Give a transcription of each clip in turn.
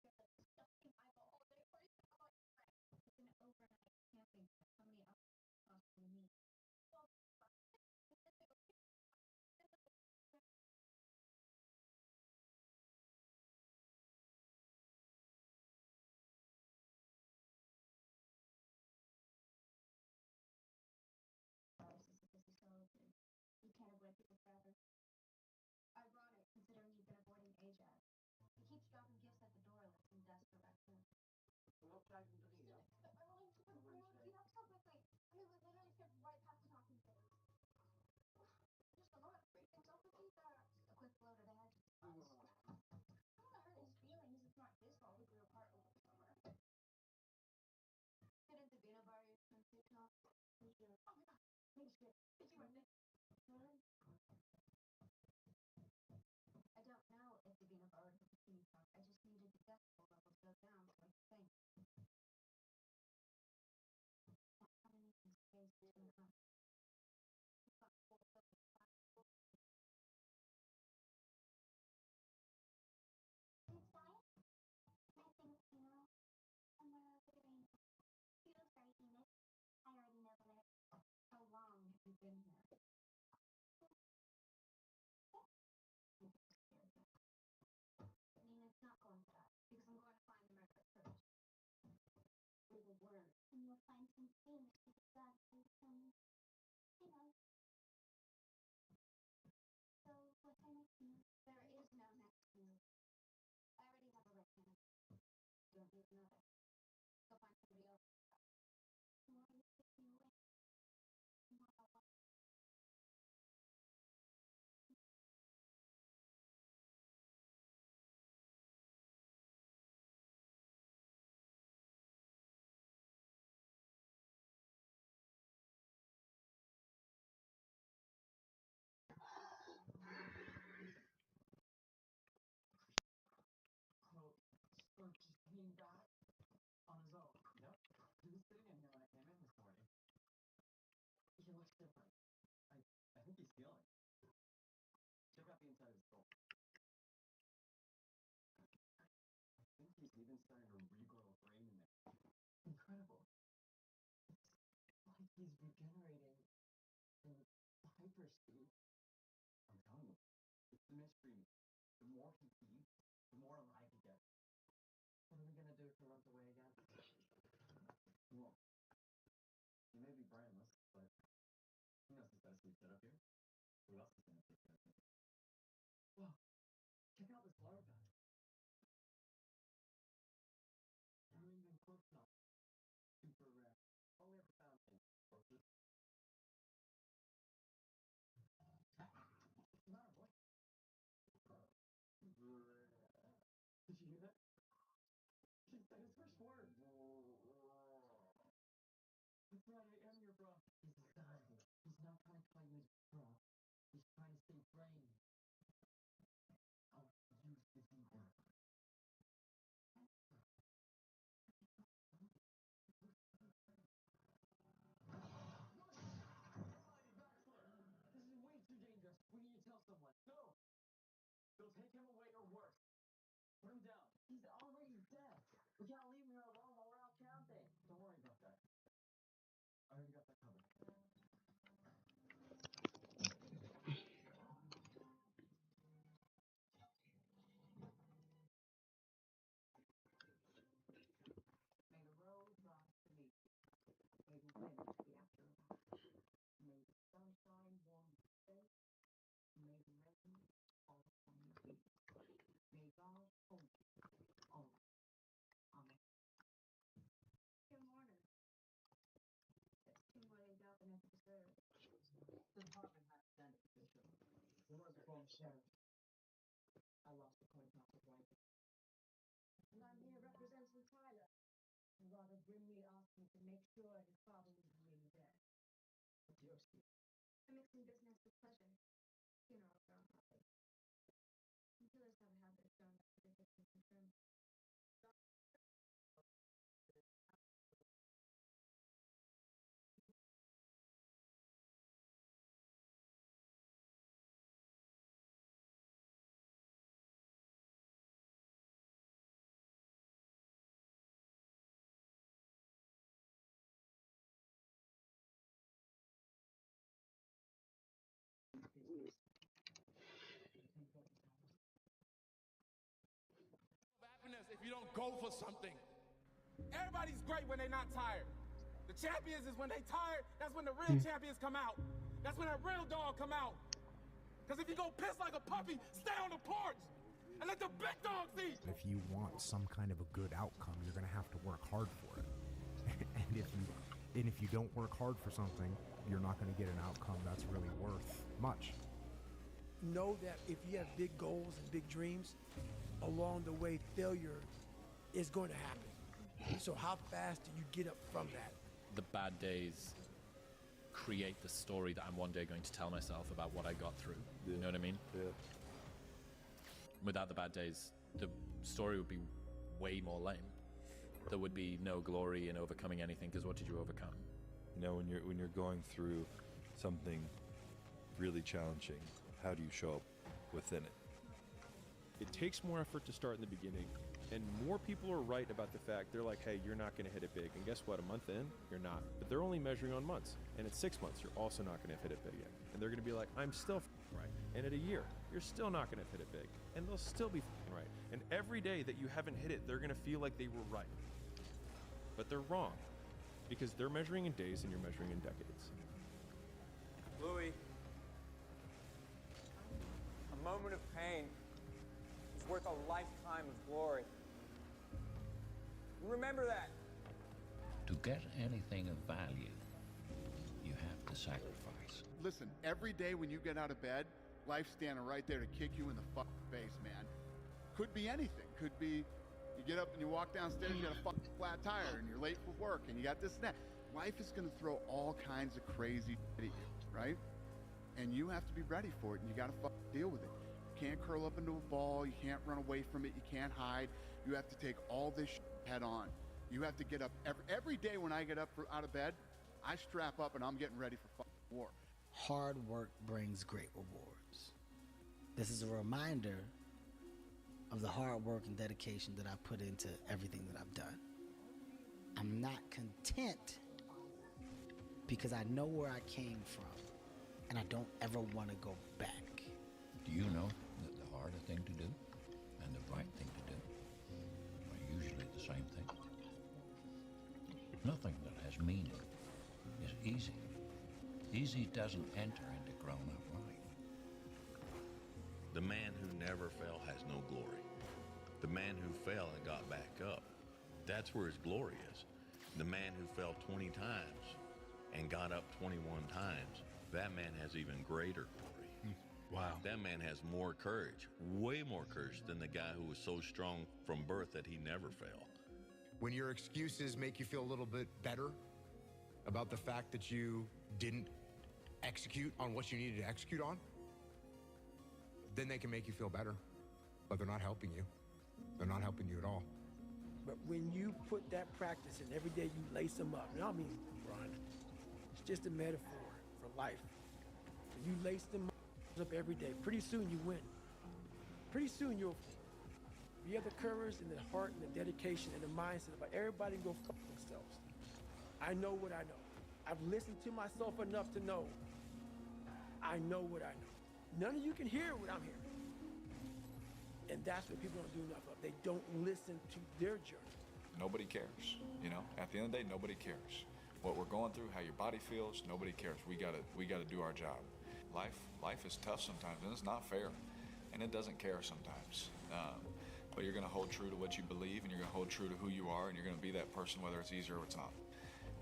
It's an overnight camping trip. How many hours possibly need? Ours is a busy solitude. You can't avoid people forever. I brought it, considering you've been avoiding Ajax. He keeps dropping gifts at the door, like some desperate raccoon. What should I do? You have to go quickly. I mean, we literally skipped right past the talking things. Just a lot of great things up with these a quick blow to the head. I don't want to hurt his feelings. It's not his fault we grew apart over the summer. Didn't the Vino bar your swimsuit top? Sure. Oh my god. Thanks, shit. It's your birthday. I don't know if the Vino bar would hit the bikini top. I just needed the decibel level to go down so I could think. Not having any space between us. It's fine. Nothing, you know. Somewhere over the rainbow. Feels very humid. I already know that. How long have you been here? I mean, it's not going fast because I'm going to find the murderer first. We will work. And you'll find some things to discuss and some, you know. So, what's our next move? There is no next move. I already have a right hand. Don't need another. Go find somebody else. Why are you taking away? Tomorrow. So, Sir just came back on his own. Yep. He was sitting in here when I came in this morning. He looks different. I, I think he's healing. Check out the inside of his skull. I think he's even starting to regrow a brain in there. Incredible. It's like he's regenerating in hyperspeed. I'm telling you, it's the mystery. The more he eats, the more alive he gets. What are we gonna do if he runs away again? Well, he may be brainless, but he knows he's got a sweet setup here. Who else is gonna take care of him? Well, check out this flower patch. New England close enough. Super rare. Only ever found in orchards. What's the matter, boy? Did you hear that? He said his first word. That's right, I am your bro. He's decided. He's not trying to call you his bro. He's trying to say brain. I'll use his ego. This is way too dangerous. We need to tell someone. Go! They'll take him away or worse. Put him down. He's already dead. We can't leave him here alone while we're out camping. Don't worry about that. I already got that covered. May the road rise to meet you. May the wind be at your back. May the sunshine warm your face. May the rain fall on your feet. May God hold you always. Amen. Good morning. It's too morning job and it's deserved. The department had to send it to Bishop. There was a wrong sheriff. I lost the coin toss of right. And I'm here representing Tyler. And rather grimly asking to make sure his father was really dead. What's your excuse? I'm mixing business with pleasure. Funeral ground happy. Killers have a habit of showing up for their victims in terms. you don't go for something. Everybody's great when they're not tired. The champions is when they tired, that's when the real champions come out. That's when that real dog come out. Because if you go piss like a puppy, stay on the porch and let the big dogs eat. If you want some kind of a good outcome, you're going to have to work hard for it. and if you don't work hard for something, you're not going to get an outcome that's really worth much. Know that if you have big goals and big dreams, along the way, failure is going to happen. So how fast do you get up from that? The bad days create the story that I'm one day going to tell myself about what I got through. Yeah. You know what I mean? Yeah. Without the bad days, the story would be way more lame. There would be no glory in overcoming anything, because what did you overcome? You know, when you're going through something really challenging, how do you show up within it? It takes more effort to start in the beginning, and more people are right about the fact they're like, hey, you're not going to hit it big. And guess what? A month in, you're not. But they're only measuring on months. And at 6 months, you're also not going to hit it big yet. And they're going to be like, I'm still right. And at a year, you're still not going to hit it big. And they'll still be right. And every day that you haven't hit it, they're going to feel like they were right. But they're wrong, because they're measuring in days and you're measuring in decades. Louis, a moment of pain is worth a lifetime of glory. Remember that. To get anything of value, you have to sacrifice. Listen, every day when you get out of bed, life's standing right there to kick you in the fucking face, man. Could be anything. Could be you get up and you walk downstairs, you got a fucking flat tire, and you're late for work, and you got this and that. Life is going to throw all kinds of crazy shit at you, right? And you have to be ready for it, and you got to fucking deal with it. You can't curl up into a ball. You can't run away from it. You can't hide. You have to take all this shit head on. You have to get up every day. When I get up out of bed, I strap up and I'm getting ready for fucking war. Hard work brings great rewards. This is a reminder of the hard work and dedication that I put into everything that I've done. I'm not content because I know where I came from and I don't ever want to go back. Do you know that the harder thing to do and the right thing to do are usually the same thing? Nothing that has meaning is easy. Easy doesn't enter into grown-up life. The man who never fell has no glory. The man who fell and got back up, that's where his glory is. The man who fell 20 times and got up 21 times, that man has even greater glory. Wow. That man has more courage, way more courage than the guy who was so strong from birth that he never fell. When your excuses make you feel a little bit better about the fact that you didn't execute on what you needed to execute on, then they can make you feel better, but they're not helping you. They're not helping you at all. But when you put that practice in every day, you lace them up. And I mean, Ron, it's just a metaphor for life. When you lace them up every day, pretty soon you win. Pretty soon you'll. You have the courage and the heart and the dedication and the mindset about everybody can go fuck themselves. I know what I know. I've listened to myself enough to know I know what I know. None of you can hear what I'm hearing. And that's what people don't do enough of. They don't listen to their journey. Nobody cares, you know? At the end of the day, nobody cares. What we're going through, how your body feels, nobody cares. We gotta do our job. Life is tough sometimes, and it's not fair. And it doesn't care sometimes. But you're gonna hold true to what you believe, and you're gonna hold true to who you are, and you're gonna be that person whether it's easy or it's not.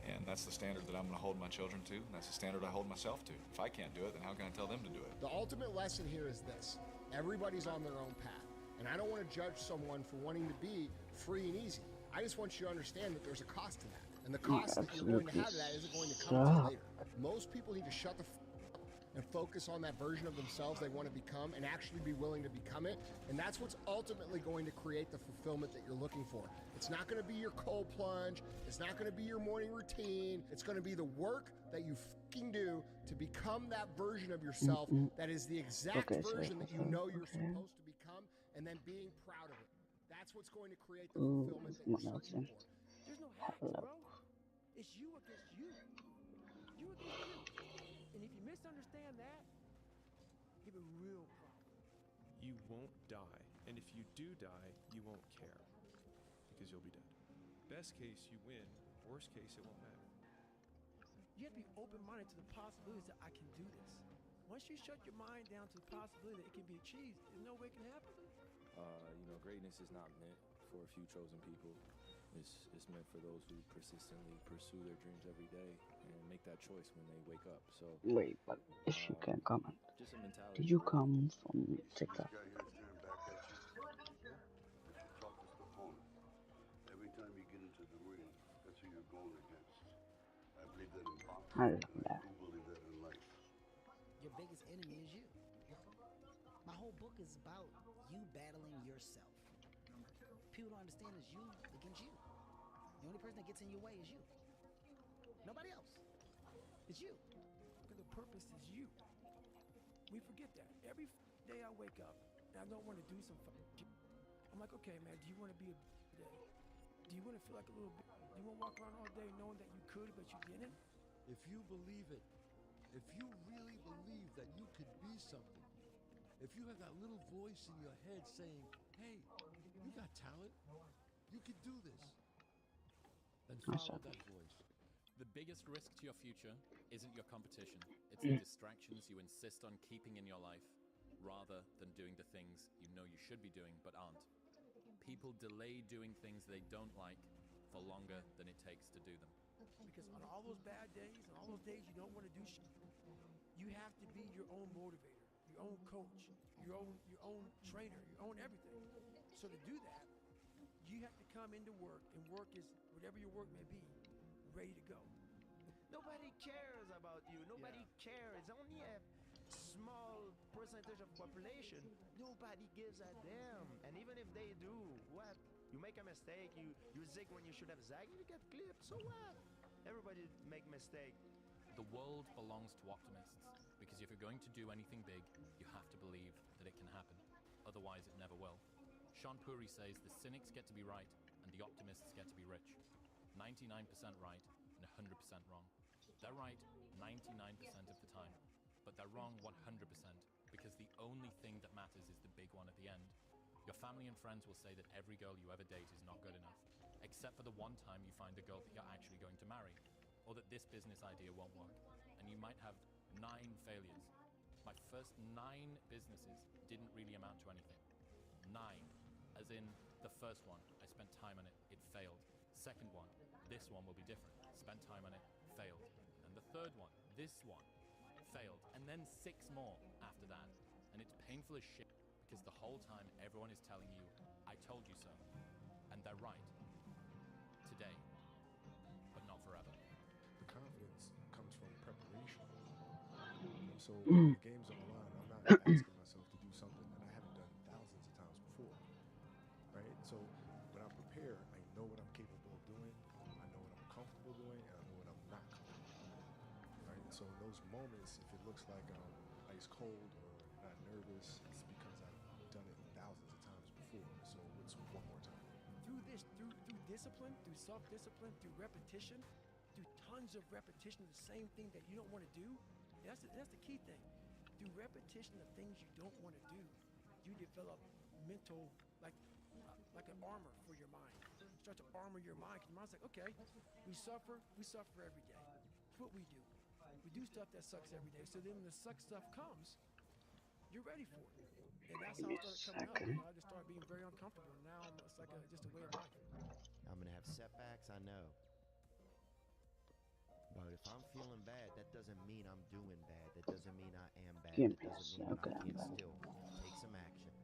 And that's the standard that I'm gonna hold my children to, and that's the standard I hold myself to. If I can't do it, then how can I tell them to do it? The ultimate lesson here is this. Everybody's on their own path. And I don't want to judge someone for wanting to be free and easy. I just want you to understand that there's a cost to that. And the cost that you're going to have to that isn't going to come to you later. Most people need to shut the f up and focus on that version of themselves they want to become and actually be willing to become it. And that's what's ultimately going to create the fulfillment that you're looking for. It's not going to be your cold plunge. It's not going to be your morning routine. It's going to be the work that you fucking do to become that version of yourself that is the exact version that you know you're supposed to become, and then being proud of it. That's what's going to create the fulfillment that you're searching for. There's no hacks, bro. It's you against you. You against you. And if you misunderstand that, you have a real problem. You won't die, and if you do die, you won't care. because you'll be dead. Best case, you win. Worst case, it won't matter. You have to be open-minded to the possibilities that I can do this. Once you shut your mind down to the possibility that it can be achieved, there's no way it can happen. Greatness is not meant for a few chosen people. It's meant for those who persistently pursue their dreams every day and make that choice when they wake up. So Wait, but if you can comment, just a mentality. did you come from TikTok? This guy here is staring back at you. Yeah? That's your toughest opponent. Every time you get into the ring, that's who you're going against. I believe that in boxing. I love that. I do believe that in life. Your biggest enemy is you. My whole book is about you battling yourself. People don't understand it's you against you. The only person that gets in your way is you. Nobody else. It's you. Because the purpose is you. We forget that. Every day I wake up and I don't want to do some shit. I'm like, okay, man, do you want to be a today? Do you want to feel like a little bit? Do you want to walk around all day knowing that you could, but you didn't? If you believe it, if you really believe that you could be something, if you have that little voice in your head saying, hey, you got talent, you could do this, then follow that voice. The biggest risk to your future isn't your competition. It's the distractions you insist on keeping in your life rather than doing the things you know you should be doing but aren't. People delay doing things they don't like for longer than it takes to do them. Because on all those bad days and all those days you don't want to do shit, you have to be your own motivator, your own coach, your own trainer, your own everything. So to do that, you have to come into work, and work is whatever your work may be, ready to go. Nobody cares about you. Nobody cares. Only a small percentage of population. Nobody gives a damn. And even if they do, what? You make a mistake, you zig when you should have zagged, you get clipped. So what? Everybody make mistake. The world belongs to optimists, because if you're going to do anything big, you have to believe that it can happen. Otherwise, it never will. Sean Puri says the cynics get to be right and the optimists get to be rich. 99% right and 100% wrong. They're right 99% of the time, but they're wrong 100% because the only thing that matters is the big one at the end. Your family and friends will say that every girl you ever date is not good enough, except for the one time you find the girl that you're actually going to marry, or that this business idea won't work, and you might have 9 failures. My first 9 businesses didn't really amount to anything. 9, as in the first one, I spent time on it, it failed. Second one, this one will be different, spent time on it, failed. And the third one, this one, failed. And then 6 more after that. And it's painful as shit because the whole time everyone is telling you, I told you so. And they're right. Today, but not forever. The confidence comes from preparation. So when the game's on the line, I'm not asking myself to do something that I haven't done thousands of times before, right? So when I prepare, I know what I'm capable of doing, I know what I'm comfortable doing, and I know what I'm not comfortable doing, right? So in those moments, if it looks like I'm ice cold or not nervous, it's because I've done it thousands of times before. So it's one more time. Through discipline, through self-discipline, through repetition, through tons of repetition of the same thing that you don't want to do. That's the key thing. Through repetition of things you don't want to do, you develop mental, like an armor for your mind. You start to armor your mind, because your mind's like, okay, we suffer every day. That's what we do. We do stuff that sucks every day. So then when the suck stuff comes, you're ready for it. And that's how I started coming up. I just started being very uncomfortable. And now it's like just a way of life. I'm gonna have setbacks, I know. But if I'm feeling bad, that doesn't mean I'm doing bad. That doesn't mean I am bad. That doesn't mean I can't still take some action.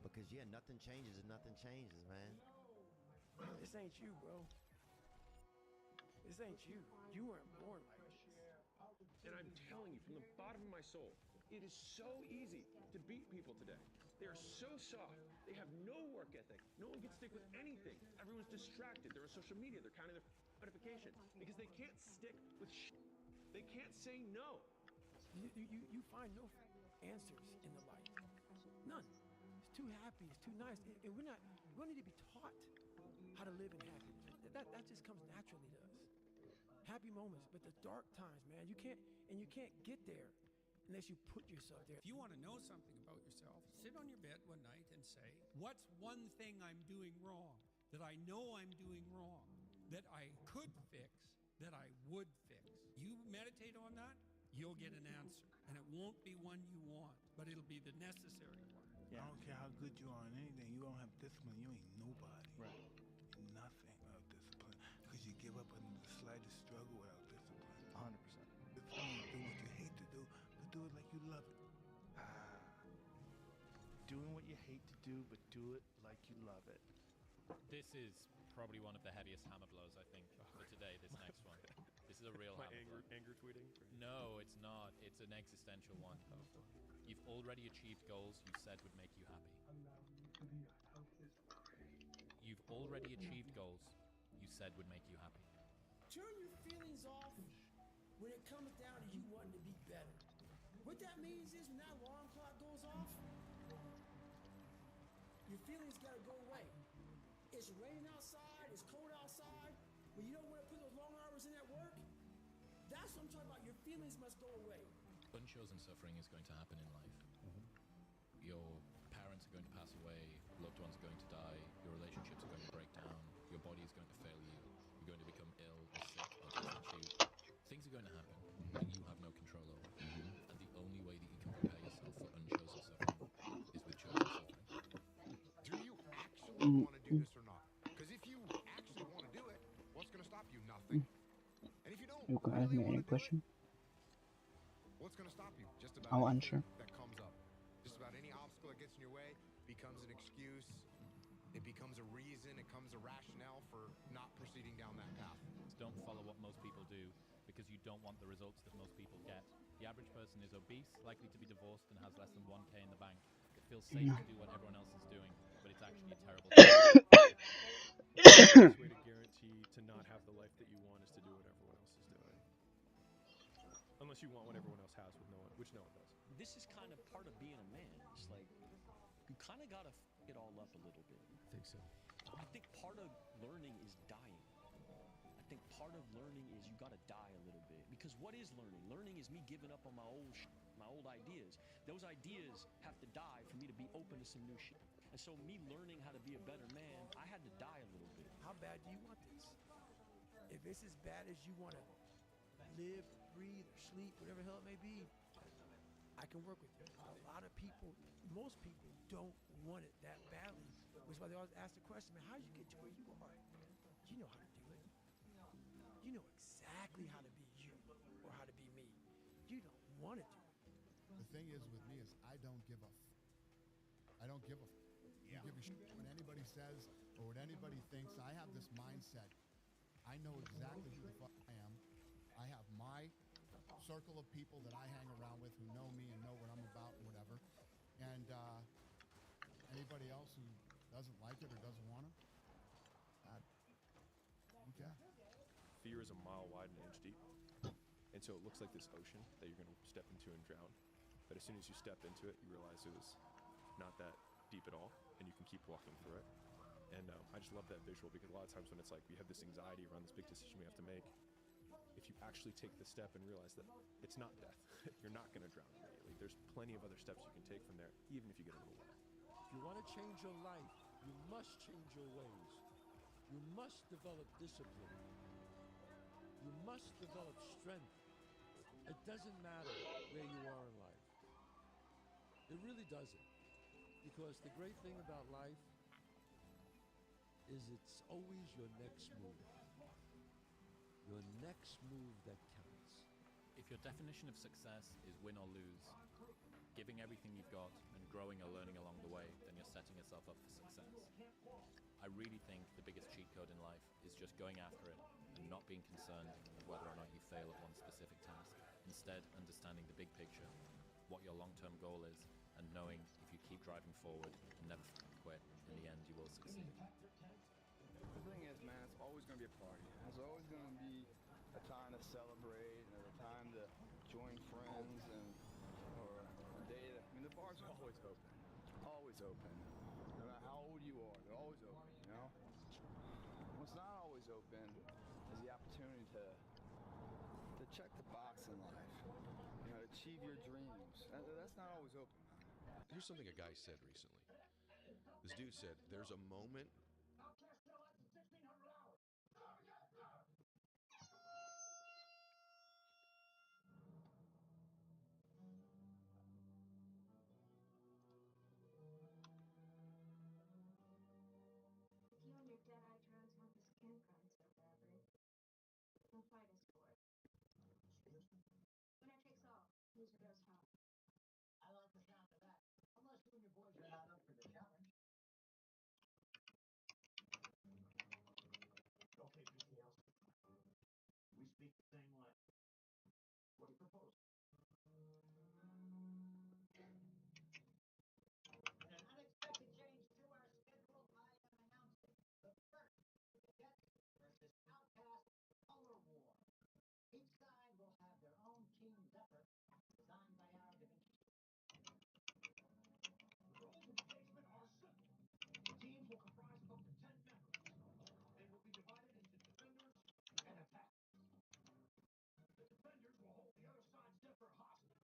Because nothing changes if nothing changes, man. This ain't you, bro. This ain't you. You weren't born like this. And I'm telling you from the bottom of my soul, it is so easy to beat people today. They are so soft. They have no work ethic. No one can stick with anything. Everyone's distracted. They're on social media. They're counting their notifications because they can't stick with shit. They can't say no. You find no answers in the life. None. It's too happy. It's too nice. And we don't need to be taught how to live in happiness. That just comes naturally to us. Happy moments, but the dark times, man, you can't get there unless you put yourself there. If you want to know something about yourself, sit on your bed one night and say, what's one thing I'm doing wrong, that I know I'm doing wrong, that I could fix, that I would fix? You meditate on that, you'll get an answer. And it won't be one you want, but it'll be the necessary one. I don't care how good you are in anything, you don't have discipline, you ain't nobody. Right. You're nothing without discipline. Because you give up under the slightest struggle without discipline. 100%. Discipline, do what you hate to do, but do it like you love it. Doing what you hate to do, but do it like you love it. This is probably one of the heaviest hammer blows, I think, for today, this next one. This is a real My hammer blow. anger tweeting? No, it's not. It's an existential one. You've already achieved goals you said would make you happy. You've already achieved goals you said would make you happy. Turn your feelings off when it comes down to you wanting to be better. What that means is when that alarm clock goes off, your feelings gotta go away. It's raining outside, it's cold outside, but you don't want to put those long hours in at work. That's what I'm talking about. Your feelings must go away. Unchosen suffering is going to happen in life. Your parents are going to pass away, loved ones are going to die, your relationships are going to break down, your body is going to fail you, you're going to become ill or sick or destitute. Things are going to happen that you have no control over. And the only way that you can prepare yourself for unchosen suffering is with chosen suffering. Do you actually want to do this or not? Because if you actually want to do it, what's going to stop you? Nothing. And if you don't You can ask me any question. What's going to stop you? Just about I'll anything answer. that comes up. Just about any obstacle that gets in your way becomes an excuse. It becomes a reason. It becomes a rationale for not proceeding down that path. Don't follow what most people do because you don't want the results that most people get. The average person is obese, likely to be divorced, and has less than 1K in the bank. It feels safe to do what everyone else is doing, but it's actually a terrible thing. The best way to guarantee to not have the life that you want is to do what everyone else is doing. Unless you want what everyone else has, with no one, which no one does. This is kind of part of being a man. It's like, you kind of got to f it all up a little bit. I think so. I think part of learning is dying. I think part of learning is you got to die a little bit. Because what is learning? Learning is me giving up on my old ideas. Those ideas have to die for me to be open to some new shit. And so me learning how to be a better man, I had to die a little bit. How bad do you want this? If it's as bad as you want to live, breathe, or sleep, whatever the hell it may be, I can work with you. A lot of people, most people don't want it that badly, which is why they always ask the question, man, how did you get to where you are? You know how to do it. You know exactly how to be you or how to be me. You don't want to do it. The thing is with me is I don't give a I don't give a I don't give a shit what anybody says or what anybody thinks. I have this mindset. I know exactly who the fuck I am. I have my circle of people that I hang around with who know me and know what I'm about and whatever. And anybody else who doesn't like it or doesn't want to, okay. Fear is a mile wide and an inch deep. And so it looks like this ocean that you're going to step into and drown. But as soon as you step into it, you realize it was not that deep at all, and you can keep walking through it. And I just love that visual, because a lot of times when it's like we have this anxiety around this big decision we have to make, if you actually take the step and realize that it's not death, you're not going to drown immediately. There's plenty of other steps you can take from there, even if you get a little wet. If you want to change your life, you must change your ways. You must develop discipline. You must develop strength. It doesn't matter where you are in life. It really doesn't. Because the great thing about life is it's always your next move. Your next move that counts. If your definition of success is win or lose, giving everything you've got and growing or learning along the way, then you're setting yourself up for success. I really think the biggest cheat code in life is just going after it and not being concerned with whether or not you fail at one specific task. Instead, understanding the big picture, what your long-term goal is, and knowing if you keep driving forward and never quit, in the end you will succeed. The thing is, man, it's always going to be a party. It's always going to be a time to celebrate and a time to join friends or a day to, I mean, the bars are always open. Always open. No matter how old you are, they're always open, you know? What's not always open is the opportunity to check the box in life. You know, to achieve your dreams. That's not always open, man. Here's something a guy said recently. This dude said, there's a moment. If you and your dead-eyed trans want this campground so badly, then fight us for it. Winner takes all. Loser goes home. I like the sound of that. Unless you and your boys are not up for the challenge. Okay, details. We speak the same language. What do you propose? And an unexpected change to our schedule, I am announcing the first Cadets versus Outcast Color War. Each side will have their own Team Zephyr, designed by our Da Vinci. The rules of engagement are simple. The teams will comprise of up to 10 members. They will be divided into defenders and attackers. The defenders will hold the other side's Zephyr hostage.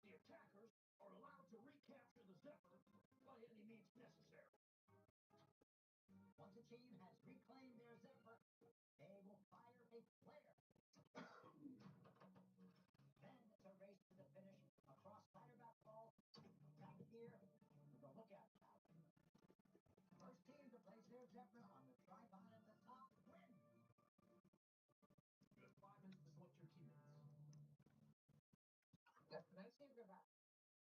The attackers are allowed to recapture the Zephyr by any means necessary. Once a team has reclaimed their Zephyr, they will fire a flare. Then it's a race to the finish across Spiderback Falls, down here to the Lookout Tower. First team to place their Zephyr on the tripod at the top wins. You have 5 minutes to select your teammates. Can I see your back?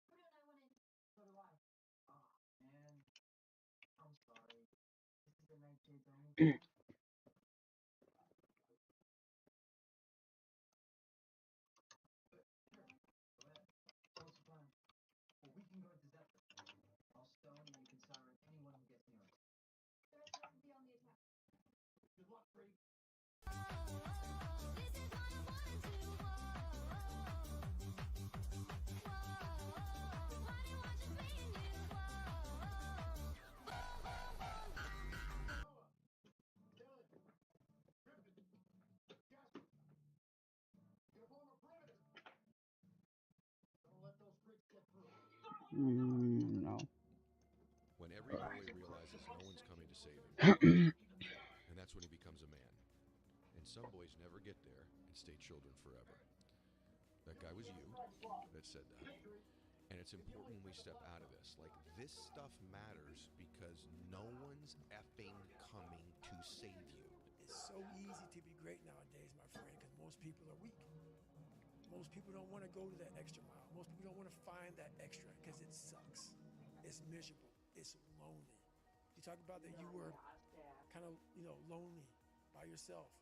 Who don't I want in? So do I. Ah, man. I'm sorry. This is the Nightshades only. What's the plan? Well, we can guard the Zephyr. I'll stone and you can siren anyone who gets near us. The rest of us will be on the attack. Good luck, Free. No. When every boy realizes no one's coming to save him, and that's when he becomes a man. And some boys never get there and stay children forever. That guy was you that said that. And it's important when we step out of this. Like, this stuff matters because no one's effing coming to save you. It's so easy to be great nowadays, my friend, because most people are weak. Most people don't want to go to that extra mile. Most people don't want to find that extra because it sucks. It's miserable. It's lonely. You talk about that you were kind of, lonely by yourself.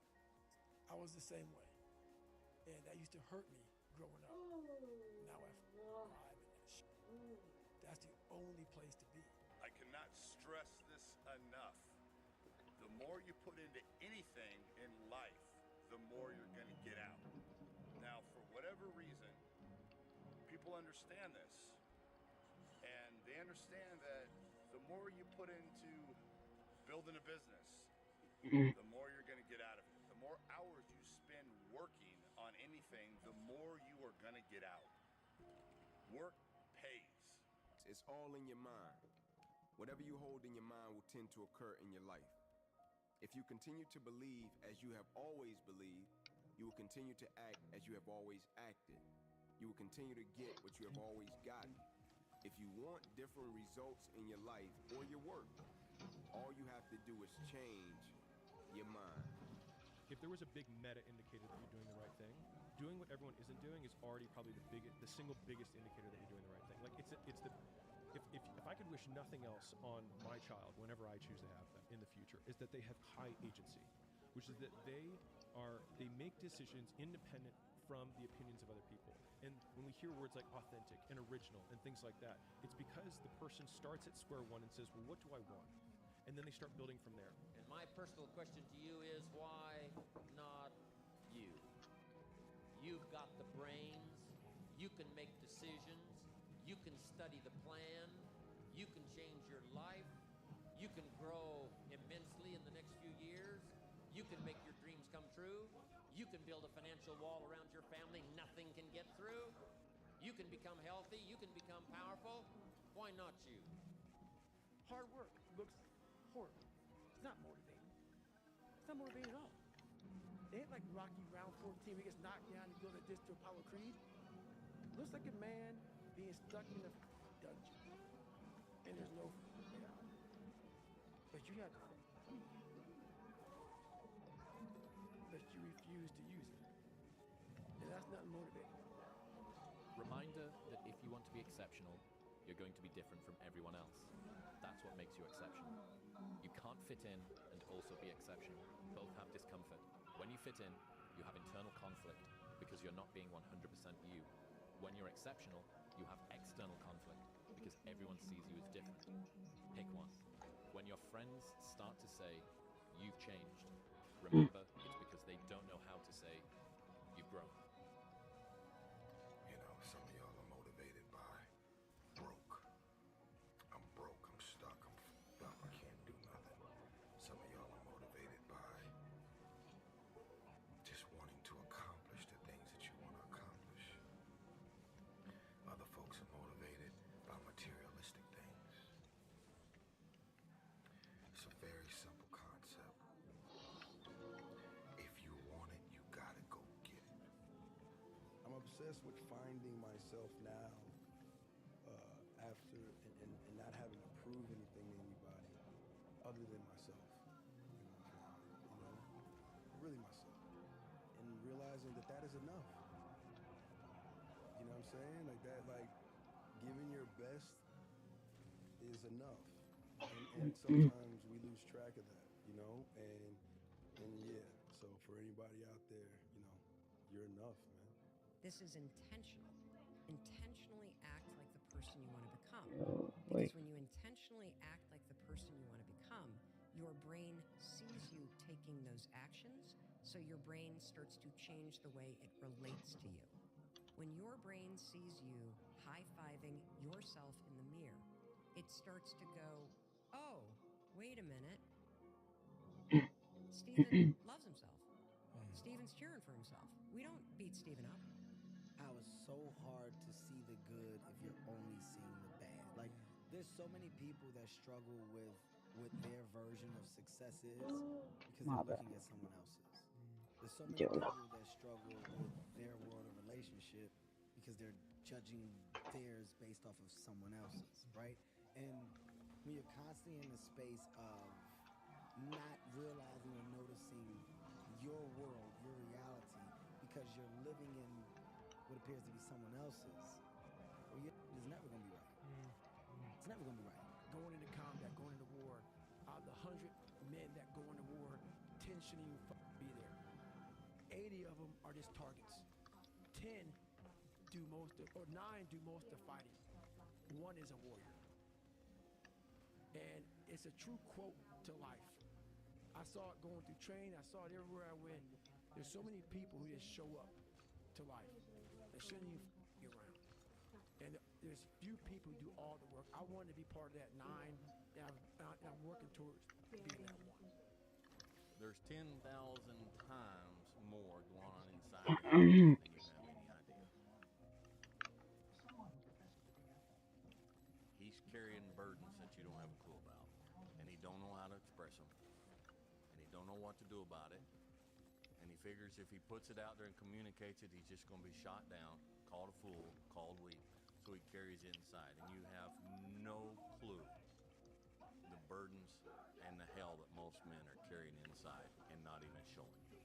I was the same way. And that used to hurt me growing up. Now I thrive in that shit. That's the only place to be. I cannot stress this enough. The more you put into anything in life, the more you're going to get out. Now, for whatever reason, people understand this. And they understand that the more you put into building a business, the more you're going to get out of it. The more hours you spend working on anything, the more you are going to get out. Work pays. It's all in your mind. Whatever you hold in your mind will tend to occur in your life. If you continue to believe as you have always believed, you will continue to act as you have always acted. You will continue to get what you have always gotten. If you want different results in your life or your work, all you have to do is change your mind. If there was a big meta indicator that you're doing the right thing, doing what everyone isn't doing is already probably the single biggest indicator that you're doing the right thing. Like if I could wish nothing else on my child whenever I choose to have them in the future, is that they have high agency, which is that they make decisions independent from the opinions of other people. And when we hear words like authentic and original and things like that, it's because the person starts at square one and says, well, what do I want? And then they start building from there. And my personal question to you is, why not you? You've got the brains, you can make decisions, you can study the plan, you can change your life, you can grow immensely in the next few years, you can make your dreams come true, you can build a financial wall around your family nothing can get through. You can become healthy, you can become powerful. Why not you? Hard work looks horrible. It's not motivating. It's not motivating at all. It ain't like Rocky round 14 where he gets knocked down and goes like this to Apollo Creed. Looks like a man being stuck in a dungeon. And there's no way out. But you have to. But you refuse to use it. And that's not motivating. Reminder that if you want to be exceptional, you're going to be different from everyone else. That's what makes you exceptional. You can't fit in and also be exceptional. Both have discomfort. When you fit in, you have internal conflict because you're not being 100% you. When you're exceptional, you have external conflict because everyone sees you as different. Pick one. When your friends start to say, you've changed, remember it's because they don't know how to say, you've grown. You know, some of y'all are motivated by broke. I'm broke, I'm stuck, I'm f***ed up, I can't do nothing. Some of y'all are motivated by just wanting to accomplish the things that you want to accomplish. Other folks are motivated by materialistic things. It's a very simple concept. If you want it, you gotta go get it. I'm obsessed with finding myself now after and not having to prove anything to anybody other than myself. Really myself. And realizing that that is enough. You know what I'm saying? Like that, like giving your best is enough. And sometimes we lose track of that, you know? And yeah, so for anybody out there, you know, you're enough, man. This is intentional. Intentionally act like the person you want to become. Wait. Because when you intentionally act like the person you want to become, your brain sees you taking those actions, so your brain starts to change the way it relates to you. When your brain sees you high-fiving yourself in the mirror, it starts to go, oh, wait a minute. Steven loves himself. Steven's cheering for himself. We don't beat Steven up. How it's so hard to see the good if you're only seeing the bad. Like, there's so many people that struggle with what their version of success is because My they're bad. looking at someone else's. There's so many Get people enough. that struggle with their world of relationship because they're judging theirs based off of someone else's, right? And when you're constantly in the space of not realizing or noticing your world, your reality, because you're living in what appears to be someone else's, well, it's never going to be right. It's never going to be right. Going into combat, going into war, out of the 100 men that go into war, 10 shouldn't even be there. 80 of them are just targets. 10 do most of, or 9 do most of the fighting. 1 is a warrior. And it's a true quote to life. I saw it going through training. I saw it everywhere I went. There's so many people who just show up to life. They shouldn't even be around. And there's few people who do all the work. I wanted to be part of that 9, and I'm working towards being that 1. There's 10,000 times more going on inside of you than you have any idea. He's carrying burdens that you don't have a clue about, and he don't know how to express them, and he don't know what to do about it, and he figures if he puts it out there and communicates it, he's just going to be shot down, called a fool, called weak, so he carries it inside, and you have no clue the burdens and the hell that most men are carrying inside and not even showing you.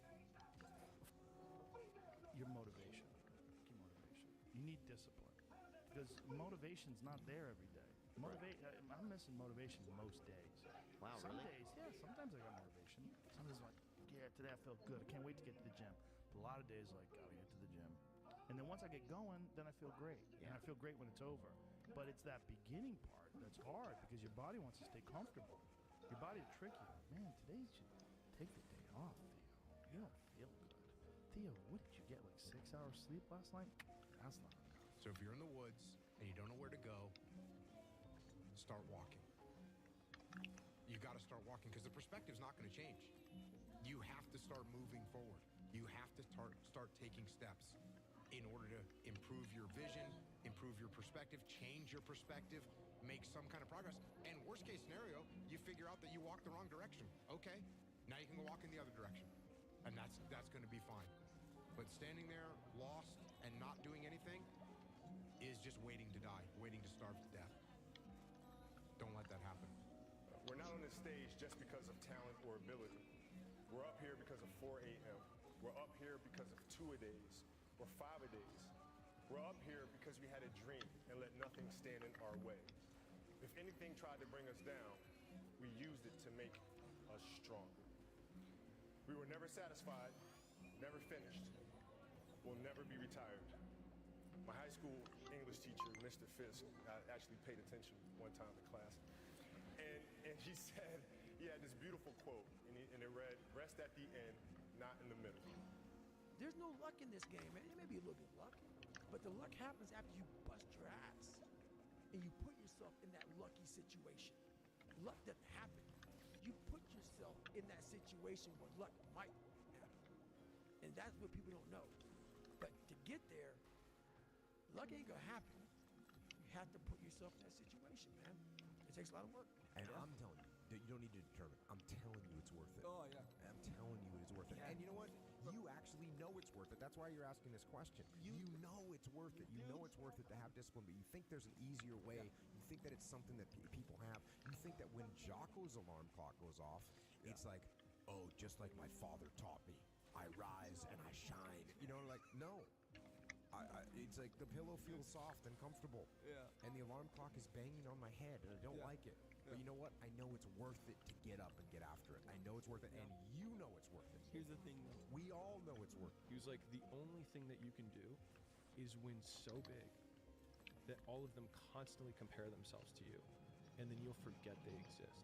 Your motivation. Key motivation. You need discipline because motivation's not there every day. I'm missing motivation most days. Wow, Some really? days, yeah. Sometimes I got motivation. Some days I'm like, yeah, today I felt good. I can't wait to get to the gym. But a lot of days like, gotta get to the gym. And then once I get going, then I feel great. And I feel great when it's over. But it's that beginning part that's hard because your body wants to stay comfortable. Your body will trick you. Man, today you should take the day off, Theo. You don't feel good. Theo, what did you get, like 6 hours sleep last night? That's not enough. So if you're in the woods and you don't know where to go, start walking. You got to start walking because the perspective's not going to change. You have to start moving forward. You have to start taking steps. in order to improve your vision, improve your perspective, change your perspective, make some kind of progress. And worst case scenario, you figure out that you walked the wrong direction. Okay, now you can walk in the other direction. And that's going to be fine. But standing there lost and not doing anything is just waiting to die, waiting to starve to death. Don't let that happen. We're not on this stage just because of talent or ability. We're up here because of 4 a.m. We're up here because of 2-a-days or 5-a-days. We're up here because we had a dream and let nothing stand in our way. If anything tried to bring us down, we used it to make us stronger. We were never satisfied, never finished. We'll never be retired. My high school English teacher, Mr. Fisk, I actually paid attention one time in class. And he said, he had this beautiful quote, and it read, "Rest at the end, not in the middle." There's no luck in this game, man. It may be a little bit luck, but the luck happens after you bust your ass and you put yourself in that lucky situation. Luck doesn't happen. You put yourself in that situation where luck might happen. And that's what people don't know. But to get there, luck ain't gonna happen. You have to put yourself in that situation, man. It takes a lot of work. And I'm telling you, that you don't need to determine. I'm telling you it's worth it. Oh, yeah. I'm telling you it is worth it. Yeah. And you know what? You actually know it's worth it. That's why you're asking this question. You know it's worth it. You know it's worth it to have discipline, but you think there's an easier way. You think that it's something that people have. You think that when Jocko's alarm clock goes off, it's like, oh, just like my father taught me. I rise and I shine. You know, like, no. It's like the pillow feels soft and comfortable. Yeah. And the alarm clock is banging on my head, and I don't like it. But you know what? I know it's worth it to get up and get after it. I know it's worth it, and you know it's worth it. Here's the thing, though. We all know it's worth it. He was like, the only thing that you can do is win so big that all of them constantly compare themselves to you, and then you'll forget they exist.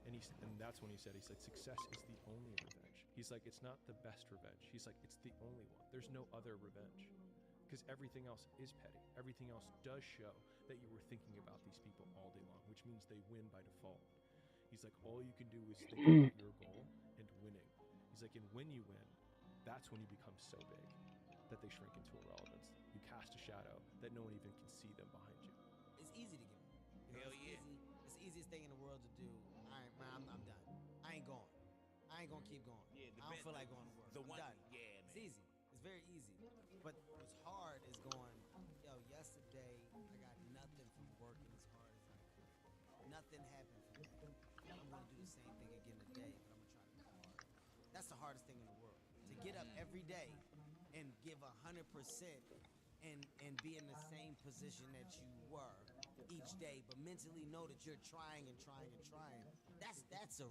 And that's when he said, success is the only revenge. He's like, it's not the best revenge. He's like, it's the only one. There's no other revenge. Because everything else is petty. Everything else does show that you were thinking about these people all day long, which means they win by default. He's like, all you can do is think about your goal and winning. He's like, and when you win, that's when you become so big that they shrink into irrelevance. You cast a shadow that no one even can see them behind you. It's easy to give up. Hell yeah. It's the easiest thing in the world to do. I'm done. I ain't going. I ain't gonna keep going. Yeah, I don't feel like going to work. The I'm one, done. yeah, man. It's easy. It's very easy. But what's hard is going, yo, yesterday I got nothing from working as hard as I could. Nothing happened from that. I'm gonna do the same thing again today, but I'm gonna try to go hard. That's the hardest thing in the world. To get up every day and give 100% and be in the same position that you were each day, but mentally know that you're trying and trying and trying. That's a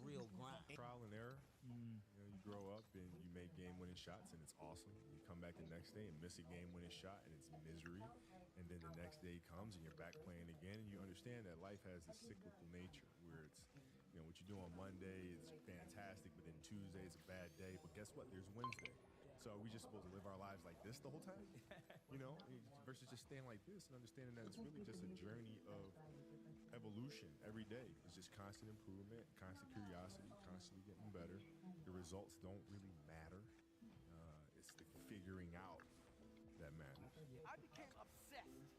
real grind. Trial and error. You know, you grow up and you make game-winning shots, and it's awesome. You come back the next day and miss a game-winning shot, and it's misery. And then the next day comes, and you're back playing again, and you understand that life has this cyclical nature where it's, you know, what you do on Monday is fantastic, but then Tuesday is a bad day. But guess what? There's Wednesday. So are we just supposed to live our lives like this the whole time? You know, versus just staying like this and understanding that it's really just a journey of evolution every day. It's just constant improvement, constant curiosity, constantly getting better. The results don't really matter. It's the figuring out that matters. I became obsessed.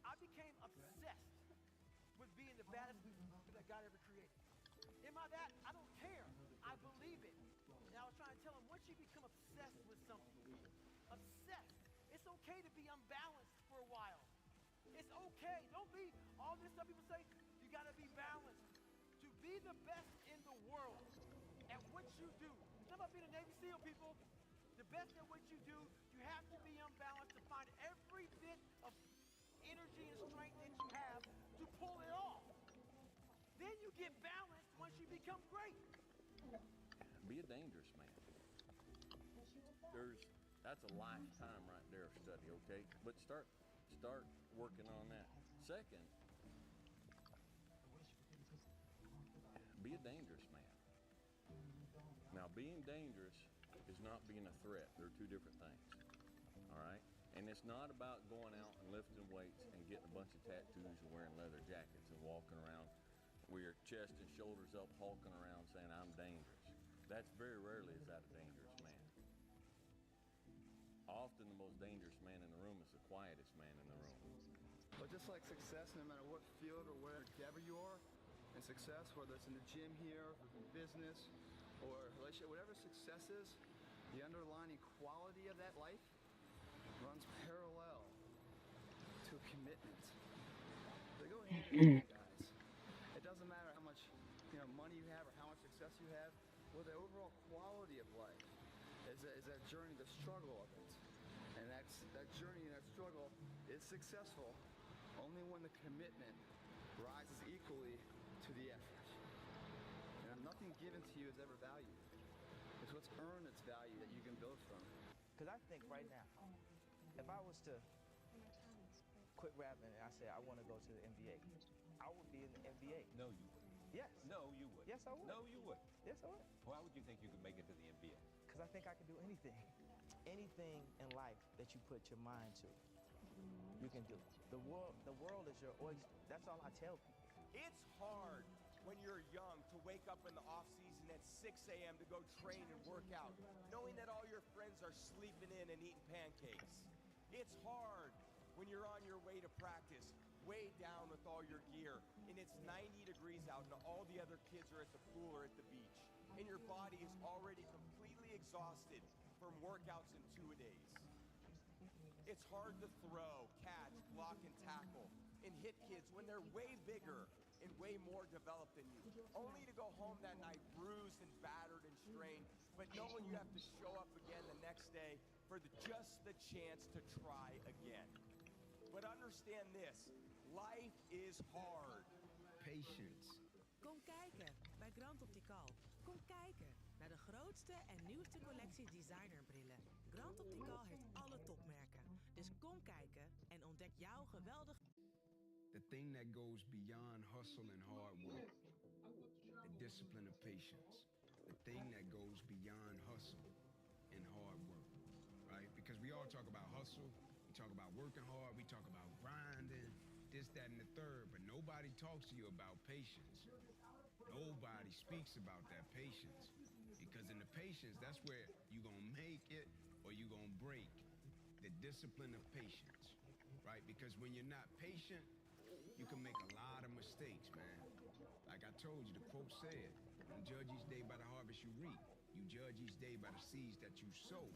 I became obsessed with being the baddest that God ever created. Am I that? I don't care. I believe it. And I was trying to tell him, once you become obsessed with something, obsessed, it's okay to be unbalanced for a while. It's okay. Don't be all this stuff people say, you got to be balanced. To be the best in the world at what you do. It's not about being a Navy SEAL, people. The best at what you do, you have to be unbalanced to find every bit of energy and strength that you have to pull it off. Then you get balanced once you become great. Be a dangerous man. That's a lifetime right there of study, okay? But start working on that. Second, be a dangerous man. Now, being dangerous is not being a threat. They're two different things, all right? And it's not about going out and lifting weights and getting a bunch of tattoos and wearing leather jackets and walking around with your chest and shoulders up, hulking around saying, I'm dangerous. That's very rarely is that a dangerous man. Often the most dangerous man in the room is the quietest man in the room. But just like success, no matter what field or whatever endeavor you are, and success, whether it's in the gym here, or in business, or relationship, whatever success is, the underlying quality of that life runs parallel to a commitment. They go hand in hand, guys. It doesn't matter how much money you have or how much success you have. Well, the overall quality of life is that journey, the struggle of it. And that journey and that struggle is successful only when the commitment rises equally to the effort. And nothing given to you is ever valued. It's what's earned its value that you can build from. Because I think right now, if I was to quit rapping and I said I want to go to the NBA, I would be in the NBA. No, you wouldn't. Yes. No, you wouldn't. Yes, I would. No, you wouldn't. Yes, I would. Why would you think you could make it to the NBA? Because I think I can do anything. Anything in life that you put your mind to, you can do. The world is your oyster. That's all I tell people. It's hard when you're young to wake up in the off season at 6 a.m. to go train and work out, knowing that all your friends are sleeping in and eating pancakes. It's hard when you're on your way to practice, way down with all your gear, and it's 90 degrees out and all the other kids are at the pool or at the beach, and your body is already completely exhausted from workouts and two-a-days. It's hard to throw, catch, block, and tackle, and hit kids when they're way bigger and way more developed than you, only to go home that night bruised and battered and strained, but knowing you have to show up again the next day for just the chance to try again. But understand this, life is hard. Patience. Kom kijken bij Grand Optical. Kom kijken naar de grootste en nieuwste collectie designerbrillen. Grand Optical heeft alle topmerken. Dus kom kijken en ontdek jouw geweldige... The thing that goes beyond hustle and hard work. The discipline of patience. The thing that goes beyond hustle and hard work. Right? Because we all talk about hustle. We talk about working hard. We talk about grinding. This, that, and the third. But nobody talks to you about patience. Nobody speaks about that patience. Because in the patience, that's where you're going to make it or you're going to break. The discipline of patience. Right? Because when you're not patient, you can make a lot of mistakes, man. Like I told you, the quote said, don't judge each day by the harvest you reap. You judge each day by the seeds that you sow,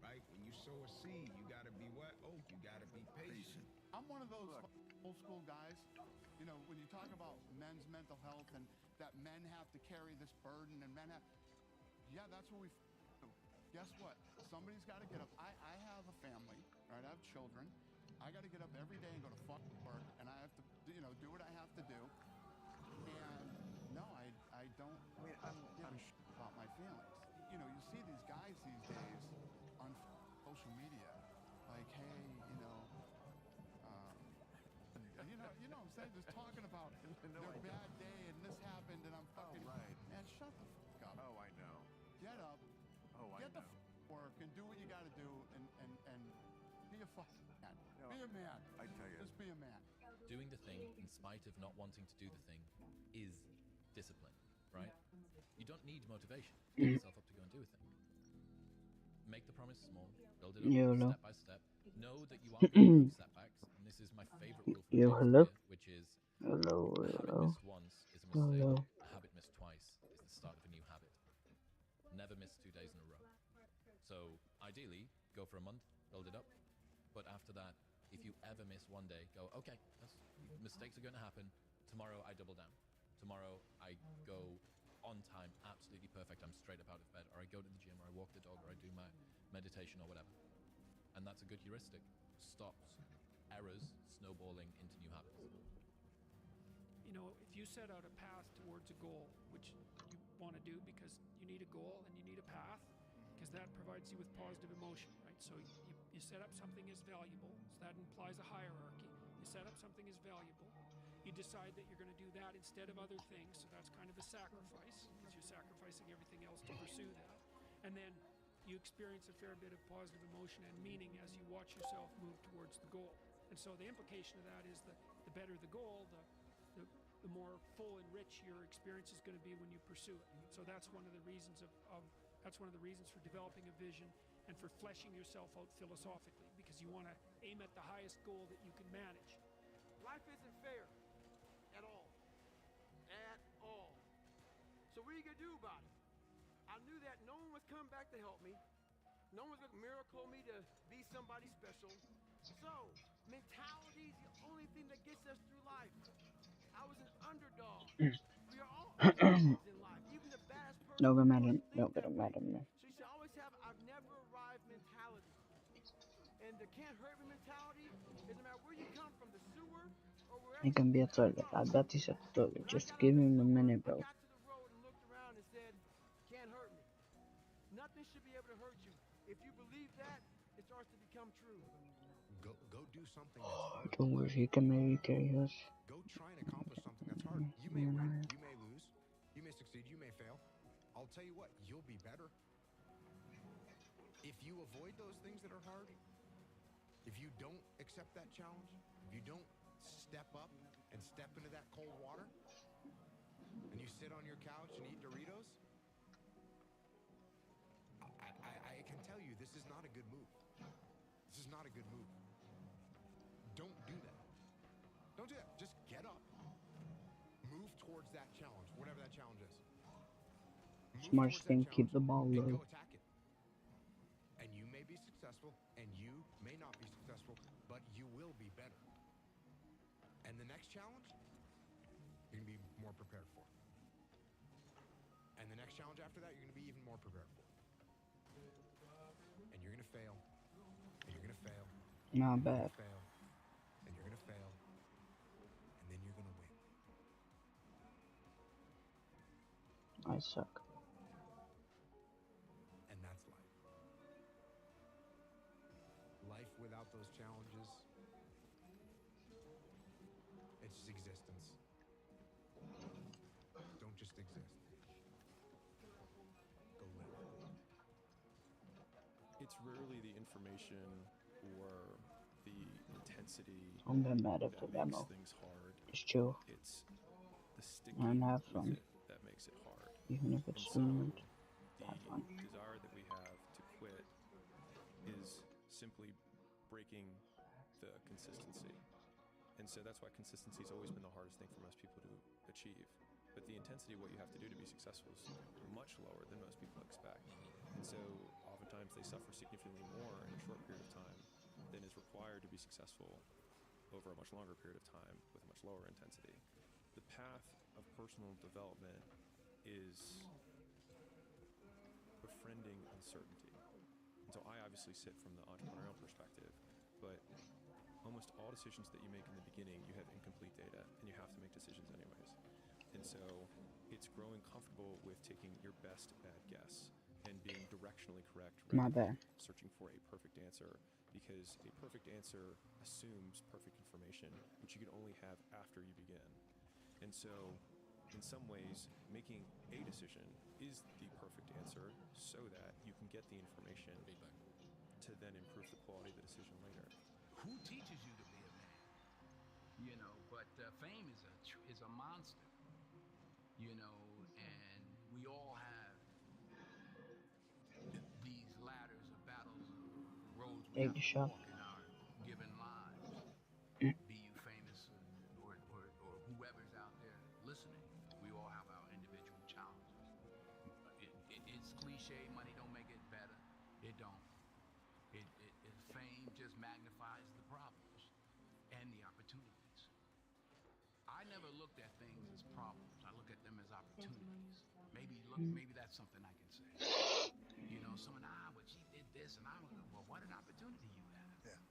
right? When you sow a seed, you gotta be what? Oh, you gotta be patient. I'm one of those old school guys, you know, when you talk about men's mental health and that men have to carry this burden and men have, yeah, that's what we do. Guess what? Somebody's got to get up. I have a family, right? I have children. I got to get up every day and go to work, and I have to, you know, do what I have to do. And no, I don't. I mean, I'm about my feelings. You know, you see these guys these days on social media, like, hey, you know what I'm saying? Just talking about their bad day and this happened and I'm fucking. Oh, right. Man, shut the fuck up. Oh, I know. Get up. Oh, I get know. the work and do what you got to do and be a fucking man. No, be a man. I tell you. Just be a man. Doing the thing in spite of not wanting to do the thing is discipline, right? You don't need motivation to get yourself up to go and do a thing. Make the promise small, build it up YOLO. step by step. Know that you are going to have setbacks, and this is my favorite rule from Yo, James hello? Clear, which is Hello, a habit hello. missed once is a mistake. Hello. A habit missed twice is the start of a new habit. Never miss 2 days in a row. So ideally, go for a month, build it up. But after that, if you ever miss one day, go, okay, mistakes are going to happen. Tomorrow I double down. Tomorrow I go on time, absolutely perfect. I'm straight up out of bed, or I go to the gym, or I walk the dog, or I do my meditation or whatever. And that's a good heuristic. Stops errors snowballing into new habits. You know, if you set out a path towards a goal, which you want to do because you need a goal and you need a path, because that provides you with positive emotion, right? So you set up something as valuable, so that implies a hierarchy. You set up something as valuable. You decide that you're going to do that instead of other things, so that's kind of a sacrifice, because you're sacrificing everything else to pursue that. And then you experience a fair bit of positive emotion and meaning as you watch yourself move towards the goal. And so the implication of that is that the better the goal, the more full and rich your experience is going to be when you pursue it. So that's one of the reasons that's one of the reasons for developing a vision and for fleshing yourself out philosophically, because you want to aim at the highest goal that you can manage. Life isn't fair at all. At all. So what are you going to do about it? I knew that no one was coming back to help me. No one's going to miracle me to be somebody special. So, mentality is the only thing that gets us through life. I was an underdog. We are all underdogs in life. Even the baddest person No, in the madam. world No, thinks that way. madam. So you should always have I've never arrived mentality. And the can't hurt me mentality is no matter where you come from, the sewer or wherever It can be a toilet. I bet he's a toilet. Just give him a minute, bro. got to the road and looked around and said, can't hurt me. Nothing should be able to hurt you. If you believe that, it starts to become true. Go do something that's hard. Don't worry, he can maybe carry us. Go try and accomplish something that's hard. You may win, you may lose, you may succeed, you may fail. I'll tell you what, you'll be better. If you avoid those things that are hard, if you don't accept that challenge, if you don't step up and step into that cold water, and you sit on your couch and eat Doritos, I can tell you this is not a good move. This is not a good move. Don't do that. Don't do that. Just get up. Move towards that challenge, whatever that challenge is. Smartest thing, keep the ball And low. go attack it. And you may be successful, and you may not be successful, but you will be better. And the next challenge, you're going to be more prepared for. And the next challenge after that, you're going to be even more prepared for. And you're going to fail. And you're going to fail. Not bad. Fail. And you're going to fail. And then you're going to win. I suck. And that's life. Life without those challenges, it's just existence. Don't just exist. Go live. It's rarely the information or the intensity I'm not mad at that the makes demo. things hard. Just chill. It's the sticking And have with fun. it that makes it hard. Even if it's And 2 so minutes. the Have fun. desire that we have to quit is simply breaking the consistency. And so that's why consistency has always been the hardest thing for most people to achieve. But the intensity of what you have to do to be successful is much lower than most people expect. And so oftentimes they suffer significantly more in a short period of time than is required to be successful over a much longer period of time with a much lower intensity. The path of personal development is befriending uncertainty. And so I obviously sit from the entrepreneurial perspective, but almost all decisions that you make in the beginning, you have incomplete data and you have to make decisions anyways. And so it's growing comfortable with taking your best bad guess and being directionally correct My rather bad. than searching for a perfect answer, because a perfect answer assumes perfect information, which you can only have after you begin. And so in some ways, making a decision is the perfect answer so that you can get the information to then improve the quality of the decision later. Who teaches you to be a man? You know, but fame is a monster. You know, and we all have these ladders of battles, roads we Take have the to shot. walk in our given lives. Be you famous or whoever's out there listening, we all have our individual challenges. It's cliche, money don't make it better. It don't. Fame just magnifies the problems and the opportunities. I never looked at things as problems. I look at them as opportunities. Maybe that's something I can say. You know, someone, but she did this, and I'm like, well, what an opportunity you have.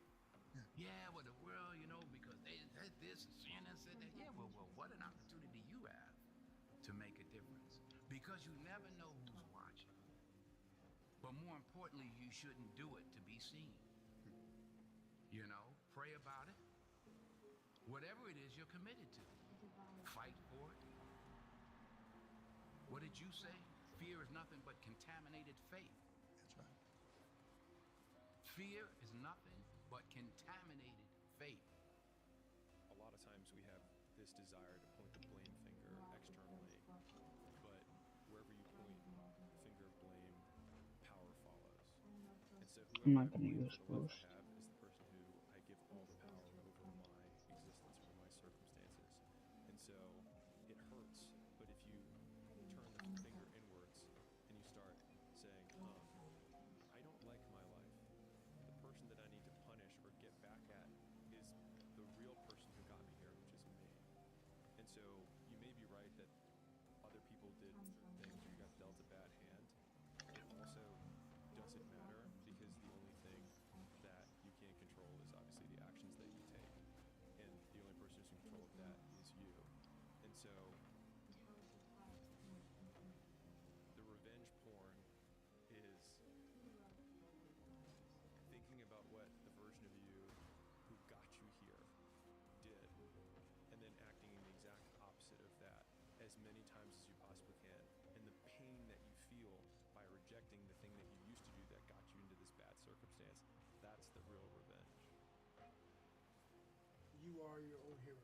Yeah, well, the world, you know, because they said this and CNN said that. Yeah, well, what an opportunity you have to make a difference. Because you never know who's watching. But more importantly, you shouldn't do it to be seen. You know, pray about it. Whatever it is you're committed to, fight for it. What did you say? Fear is nothing but contaminated faith. That's right. Fear is nothing but contaminated faith. A lot of times we have this desire to point the blame finger externally, but wherever you point the finger of blame, power follows. And So I'm whoever I not gonna believe use for the life boost. I have is the person who I give all the power over my existence, over my circumstances. And so it hurts, but if you turn the finger inwards and you start saying, I don't like my life. The person that I need to punish or get back at is the real person who got me here, which is me. And so you may be right that other people did things or you got dealt a bad hand. It also doesn't matter because the only thing that you can't control is obviously the actions that you take. And the only person who's in control of that is you. And so the revenge porn is thinking about what the version of you who got you here did and then acting in the exact opposite of that as many times as you possibly can. And the pain that you feel by rejecting the thing that you used to do that got you into this bad circumstance, that's the real revenge. You are your own hero.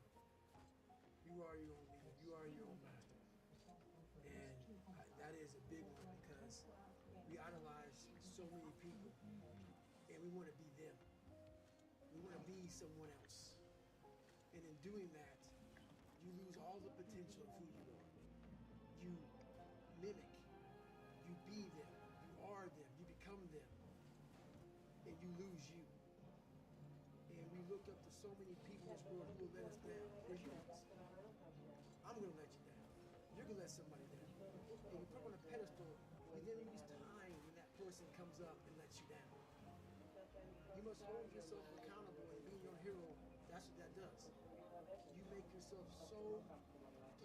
You are your own leader. You are your own master. And that is a big one because we idolize so many people and we want to be them. We want to be someone else. And in doing that, you lose all the potential of who you are. You mimic, you be them, you are them, you become them, and you lose you. And we look up to so many people in this world who will let us down. We're humans. I'm going to let you down. You're going to let somebody down. And you put them on a pedestal, you then use time when that person comes up and lets you down. You must hold yourself accountable, and being your hero, that's what that does. You make yourself so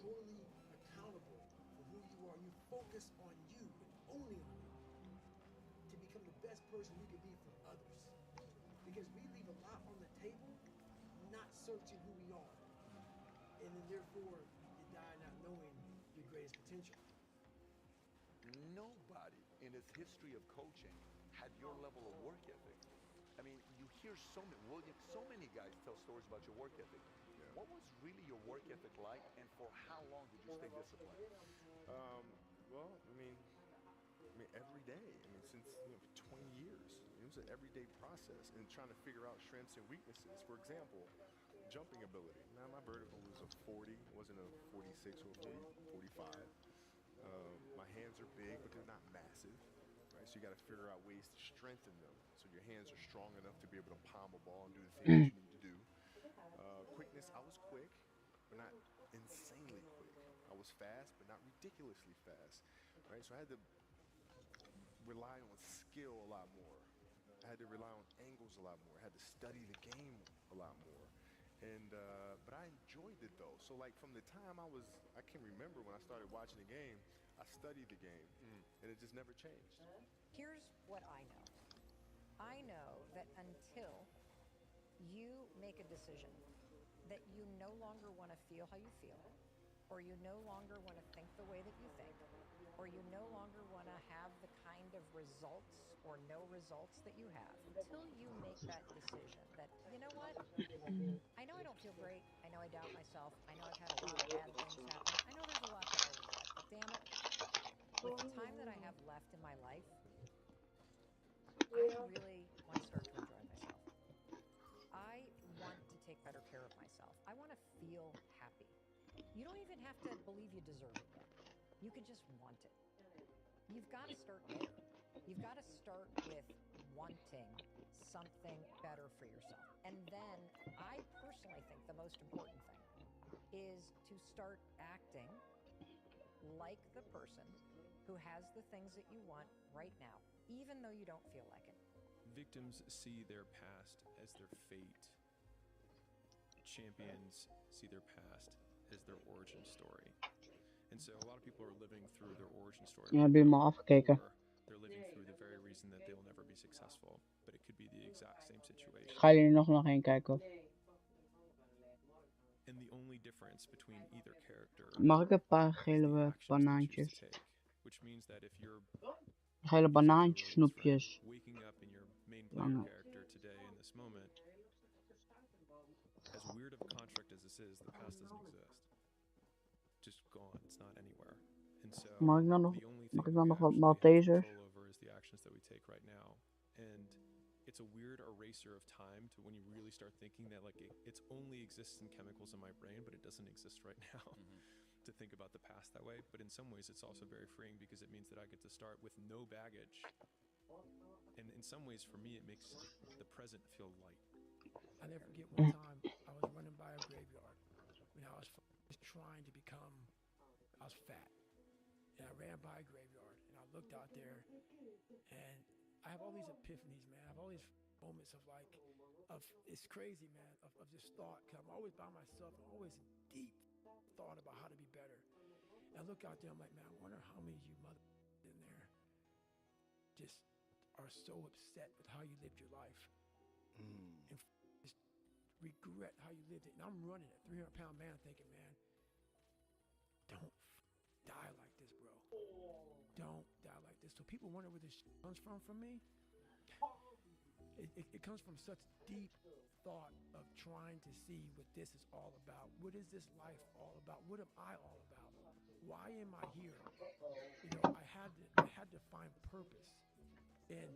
totally accountable for who you are. You focus on you and only on you to become the best person you can be for others. Because we leave a lot on the table, not searching who we are. And then therefore, you die not knowing your greatest potential. Nobody in its history of coaching had your level of work ethic. I mean, you hear so many guys tell stories about your work ethic. Yeah. What was really your work ethic like, and for how long did you stay disciplined? Well, I mean, every day. I mean, since for 20 years, it was an everyday process and trying to figure out strengths and weaknesses. For example, jumping ability. Now, my vertical was a 40, it wasn't a 46 or 45. My hands are big, but they're not massive, right? So you got to figure out ways to strengthen them so your hands are strong enough to be able to palm a ball and do the things that you need to do. Quickness, I was quick, but not insanely quick. I was fast, but not ridiculously fast, right? So I had to rely on skill a lot more. I had to rely on angles a lot more. I had to study the game a lot more. And but I enjoyed it though. So like from the time I can remember when I started watching the game, I studied the game, and it just never changed. Here's what I know. I know that until you make a decision that you no longer want to feel how you feel, or you no longer want to think the way that you think, or you no longer want to have the kind of results or no results that you have, until you make that decision that, you know what, I know I don't feel great, I know I doubt myself, I know I've had a lot of bad things happen, I know there's a lot that I regret, but damn it, with the time that I have left in my life, I really want to start to enjoy myself. I want to take better care of myself. I want to feel happy. You don't even have to believe you deserve it yet. You can just want it. You've got to start there. You've got to start with wanting something better for yourself. And then I personally think the most important thing is to start acting like the person who has the things that you want right now, even though you don't feel like it. Victims see their past as their fate. Champions see their past as their origin story. And so a lot of people are living through their origin story. Ja, heb je me afgekeken? Or they're living through the very reason that they will never be successful, but it could be the exact same situation. Ga je er nog één kijken? And the only difference between either character Mag ik een paar is the gele actions they choose banaantjes? to take, which means that if you're Gele banaantjes, snoepjes. waking up in your main player Lange. character today in this moment, as weird of a construct as this is, the past doesn't exist. Just gone. It's not anywhere. And so Mag ik dan nog, the only thing mag ik that dan we nog wat actually have Maltesers? control over is the actions that we take right now. and it's a weird eraser of time to when you really start thinking that like it's only exists in chemicals in my brain, but it doesn't exist right now. To think about the past that way. But in some ways it's also very freeing because it means that I get to start with no baggage, and in some ways for me it makes the present feel light. I never forget one time I was running by a graveyard when I was trying to become, I was fat, and I ran by a graveyard and I looked out there, and I have all these epiphanies, man. I have all these moments of like, it's crazy, man, of just thought. Cause I'm always by myself. I'm always in deep thought about how to be better. And I look out there, I'm like, man, I wonder how many of you mother in there just are so upset with how you lived your life. And just regret how you lived it. And I'm running a 300-pound man thinking, man, don't die like this, bro. Don't die like this. So people wonder where this comes from me. It comes from such deep thought of trying to see what this is all about. What is this life all about? What am I all about? Why am I here? You know, I had to find purpose in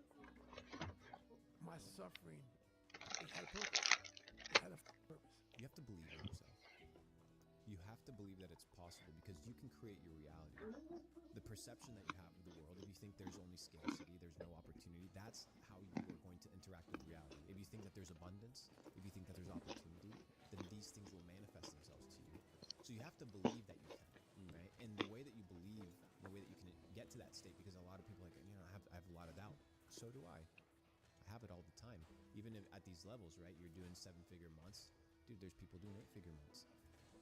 my suffering. It had a purpose. It had a purpose. You have to believe in yourself. You have to believe that it's possible because you can create your reality. The perception that you have of the world, if you think there's only scarcity, there's no opportunity, that's how you are going to interact with reality. If you think that there's abundance, if you think that there's opportunity, then these things will manifest themselves to you. So you have to believe that you can, right? And the way that you believe, the way that you can get to that state, because a lot of people are like, you know, I have a lot of doubt. So do I. I have it all the time. Even if at these levels, right? You're doing 7-figure months. Dude, there's people doing 8-figure months.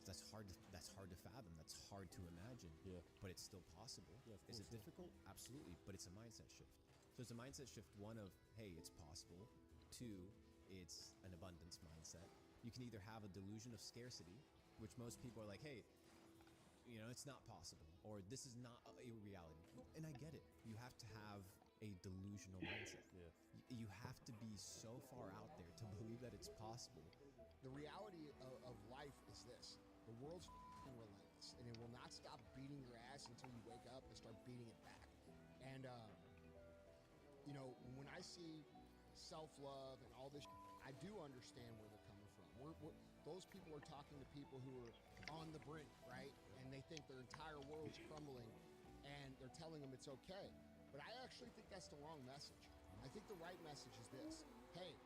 That's hard to fathom. That's hard to imagine. Yeah. But it's still possible. Yeah, is it difficult? Absolutely. But it's a mindset shift. So it's a mindset shift, one of, hey, it's possible. 2, it's an abundance mindset. You can either have a delusion of scarcity, which most people are like, hey, you know, it's not possible, or this is not a reality. And I get it. You have to have a delusional mindset. Yeah. You have to be so far out there to believe that it's possible. The reality of life is this. The world's relentless, and it will not stop beating your ass until you wake up and start beating it back. And, you know, when I see self-love and all this, I do understand where they're coming from. Those people are talking to people who are on the brink, right? And they think their entire world's crumbling, and they're telling them it's okay. But I actually think that's the wrong message. I think the right message is this. Hey,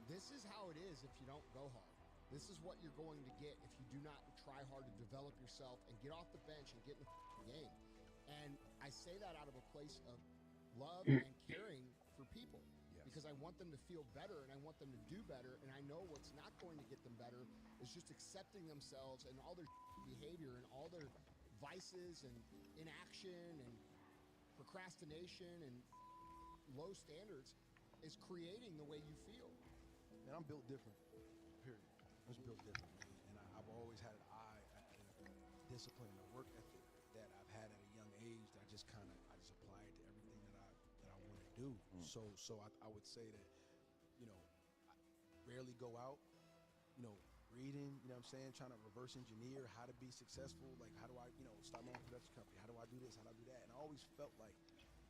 this is how it is if you don't go hard. This is what you're going to get if you do not try hard to develop yourself and get off the bench and get in the game. And I say that out of a place of love and caring for people. Yes. Because I want them to feel better and I want them to do better. And I know what's not going to get them better is just accepting themselves and all their behavior and all their vices and inaction and procrastination and low standards is creating the way you feel. And I'm built different, period. I was built different, man. And I've always had an eye, a discipline, and a work ethic that I've had at a young age that I just apply it to everything that I want to do. So I would say that, you know, I rarely go out, you know, reading, you know what I'm saying, trying to reverse engineer how to be successful. Like, how do I, you know, start my own production company? How do I do this? How do I do that? And I always felt like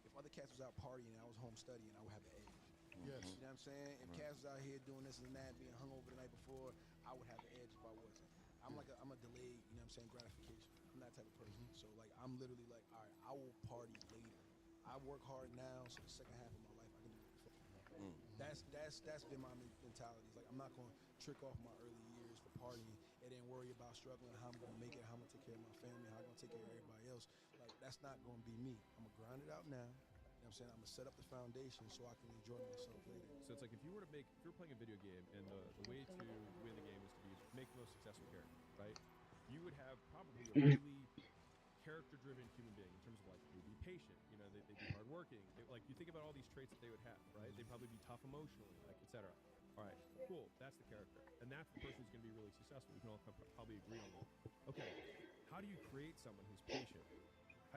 if other cats was out partying and I was home studying, I would have the edge. Yes. You know what I'm saying? If Cass was out here doing this and that, being hungover the night before, I would have the edge if I wasn't. I'm a delayed, you know what I'm saying, gratification. I'm that type of person. So like I'm literally like, all right, I will party later. I work hard now, so the second half of my life I can do what the fuck. That's been my mentality. It's like I'm not gonna trick off my early years for partying and then worry about struggling, how I'm gonna make it, how I'm gonna take care of my family, how I'm gonna take care of everybody else. Like that's not gonna be me. I'm gonna grind it out now. You know what I'm saying? I'm gonna set up the foundation so I can enjoy myself later. So it's like if you were playing a video game and the way to win the game is to make the most successful character, right? You would have probably a really character-driven human being in terms of like they'd be patient, you know, they'd be hardworking. Like you think about all these traits that they would have, right? They'd probably be tough emotionally, like etc. All right, cool. That's the character, and that's the person who's going to be really successful. We can all probably agree on that. Okay, how do you create someone who's patient?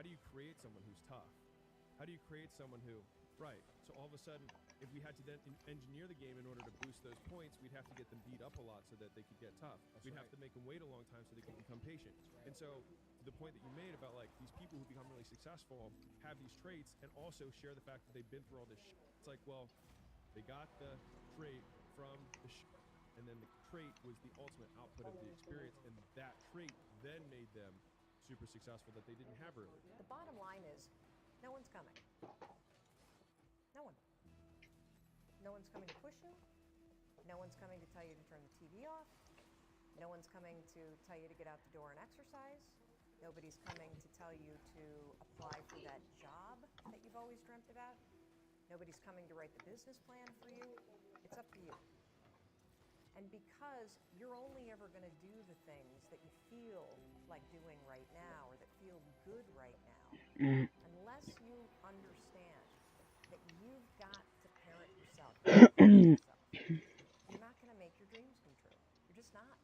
How do you create someone who's tough? How do you create someone who Right. So all of a sudden, if we had to then engineer the game in order to boost those points, we'd have to get them beat up a lot so that they could get tough. We'd have to make them wait a long time so they could become patient. And so the point that you made about like these people who become really successful have these traits and also share the fact that they've been through all this shit. It's like, well, they got the trait from the and then the trait was the ultimate output of the experience, and that trait then made them super successful that they didn't have earlier. The bottom line is, no one's coming. No one. No one's coming to push you. No one's coming to tell you to turn the TV off. No one's coming to tell you to get out the door and exercise. Nobody's coming to tell you to apply for that job that you've always dreamt about. Nobody's coming to write the business plan for you. It's up to you. And because you're only ever going to do the things that you feel like doing right now or that feel good right now, unless you understand that you've got to parent yourself, you're not going to make your dreams come true. You're just not.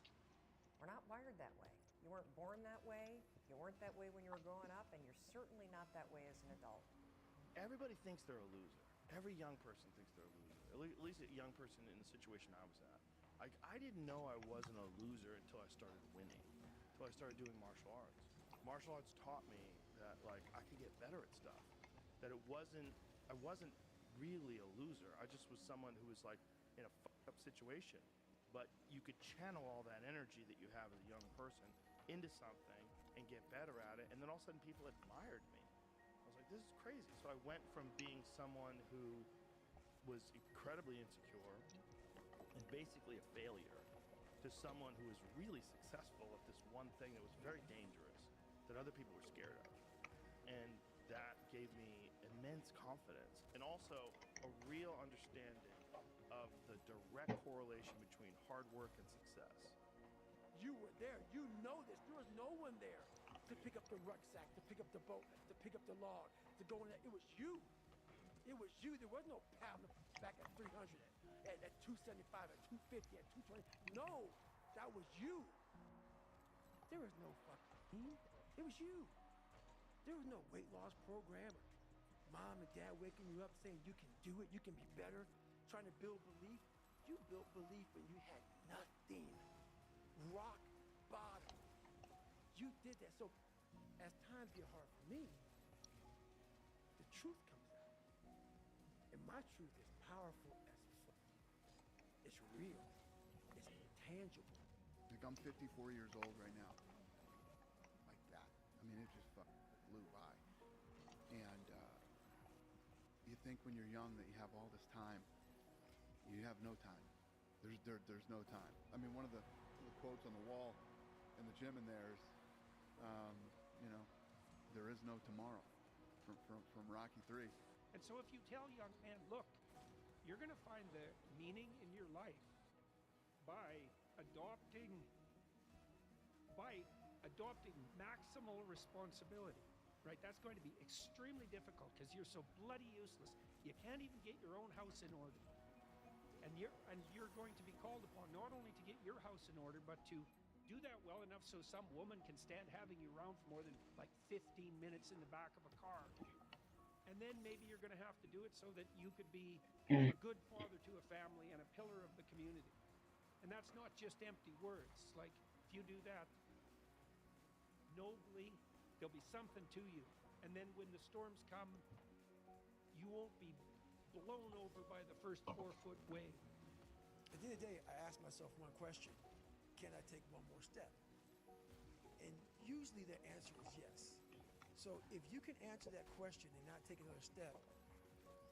We're not wired that way. You weren't born that way. You weren't that way when you were growing up, and you're certainly not that way as an adult. Everybody thinks they're a loser. Every young person thinks they're a loser. At least a young person in the situation I was at. I didn't know I wasn't a loser until I started winning, until I started doing martial arts. Martial arts taught me that like I could get better at stuff, that I wasn't really a loser. I just was someone who was like in a fucked up situation, but you could channel all that energy that you have as a young person into something and get better at it, and then all of a sudden people admired me. I was like, this is crazy. So I went from being someone who was incredibly insecure and basically a failure to someone who was really successful at this one thing that was very dangerous that other people were scared of. And that gave me immense confidence and also a real understanding of the direct correlation between hard work and success. You were there. You know this. There was no one there to pick up the rucksack, to pick up the boat, to pick up the log, to go in there. It was you. It was you. There was no pound back at 300, at 275, at 250, at 220. No, that was you. There was no fucking team. It was you. There was no weight loss program or mom and dad waking you up saying you can do it, you can be better, trying to build belief. You built belief when you had nothing. Rock bottom. You did that. So as times get hard for me, the truth comes out. And my truth is powerful as fuck. It's real. It's intangible. Like I'm 54 years old right now. Like that. I mean, it just fucking flew by. And you think when you're young that you have all this time. You have no time. There's no time. I mean, one of the quotes on the wall in the gym in there is, there is no tomorrow from Rocky III. And so if you tell young men, look, you're going to find the meaning in your life by adopting maximal responsibility, right? That's going to be extremely difficult because you're so bloody useless. You can't even get your own house in order. And you're going to be called upon not only to get your house in order, but to do that well enough so some woman can stand having you around for more than like 15 minutes in the back of a car. And then maybe you're going to have to do it so that you could be a good father to a family and a pillar of the community. And that's not just empty words. Like, if you do that nobly, there'll be something to you. And then when the storms come, you won't be blown over by the first 4-foot wave. At the end of the day, I ask myself one question. Can I take one more step? And usually the answer is yes. So if you can answer that question and not take another step,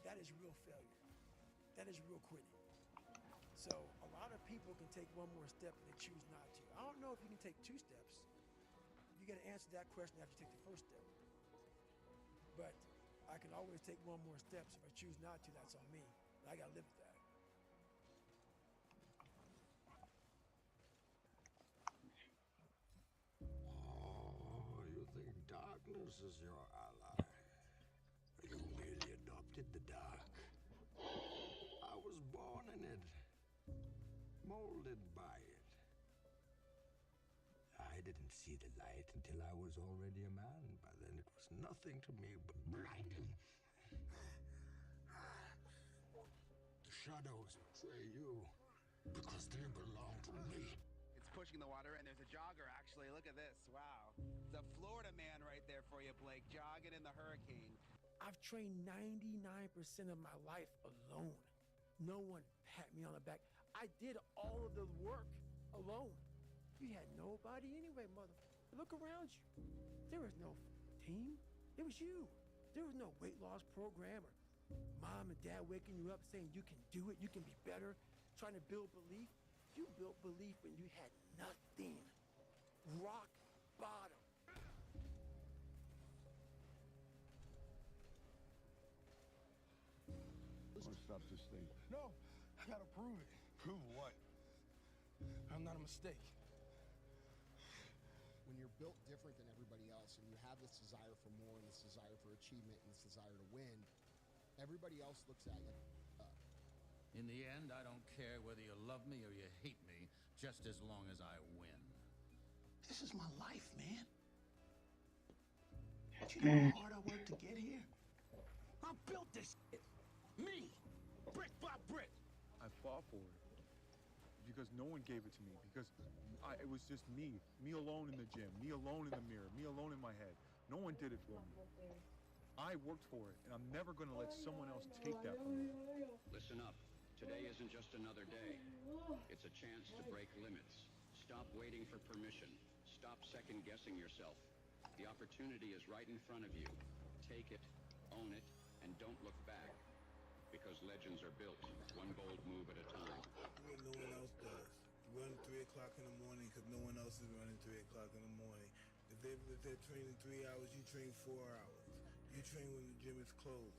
that is real failure. That is real quitting. So a lot of people can take one more step and they choose not to. I don't know if you can take 2 steps. You got to answer that question after you take the first step. But I can always take one more step. So if I choose not to, that's on me. But I got to live with that. Oh, you think darkness is your ally? You merely adopted the dark. I was born in it, molded by it. I didn't see the light until I was already a man. By then it was nothing to me but blinding. shadows betray you because they belong to me. It's pushing the water, and there's a jogger, actually. Look at this. Wow. The Florida man right there for you, Blake, jogging in the hurricane. I've trained 99% of my life alone. No one pat me on the back. I did all of the work alone. You had nobody anyway, motherfucker. Look around you. There was no team. It was you. There was no weight loss program or mom and dad waking you up saying you can do it, you can be better, trying to build belief. You built belief when you had nothing. Rock bottom. Stop this thing. No, I gotta prove it. Prove what? I'm not a mistake. When you're built different than everybody else and you have this desire for more and this desire for achievement and this desire to win, everybody else looks at you. In the end, I don't care whether you love me or you hate me, just as long as I win. This is my life, man. Do you know how hard I worked to get here? I built this shit. Me. Brick by brick. I fought for it because no one gave it to me, because it was just me alone in the gym, me alone in the mirror, me alone in my head. No one did it for me. I worked for it, and I'm never going to let someone else take that from me. Listen up. Today isn't just another day. It's a chance to break limits. Stop waiting for permission. Stop second-guessing yourself. The opportunity is right in front of you. Take it, own it, and don't look back. Because legends are built, one bold move at a time. Do what no one else does. Run 3 o'clock in the morning because no one else is running 3 o'clock in the morning. If they're training 3 hours, you train 4 hours. You train when the gym is closed.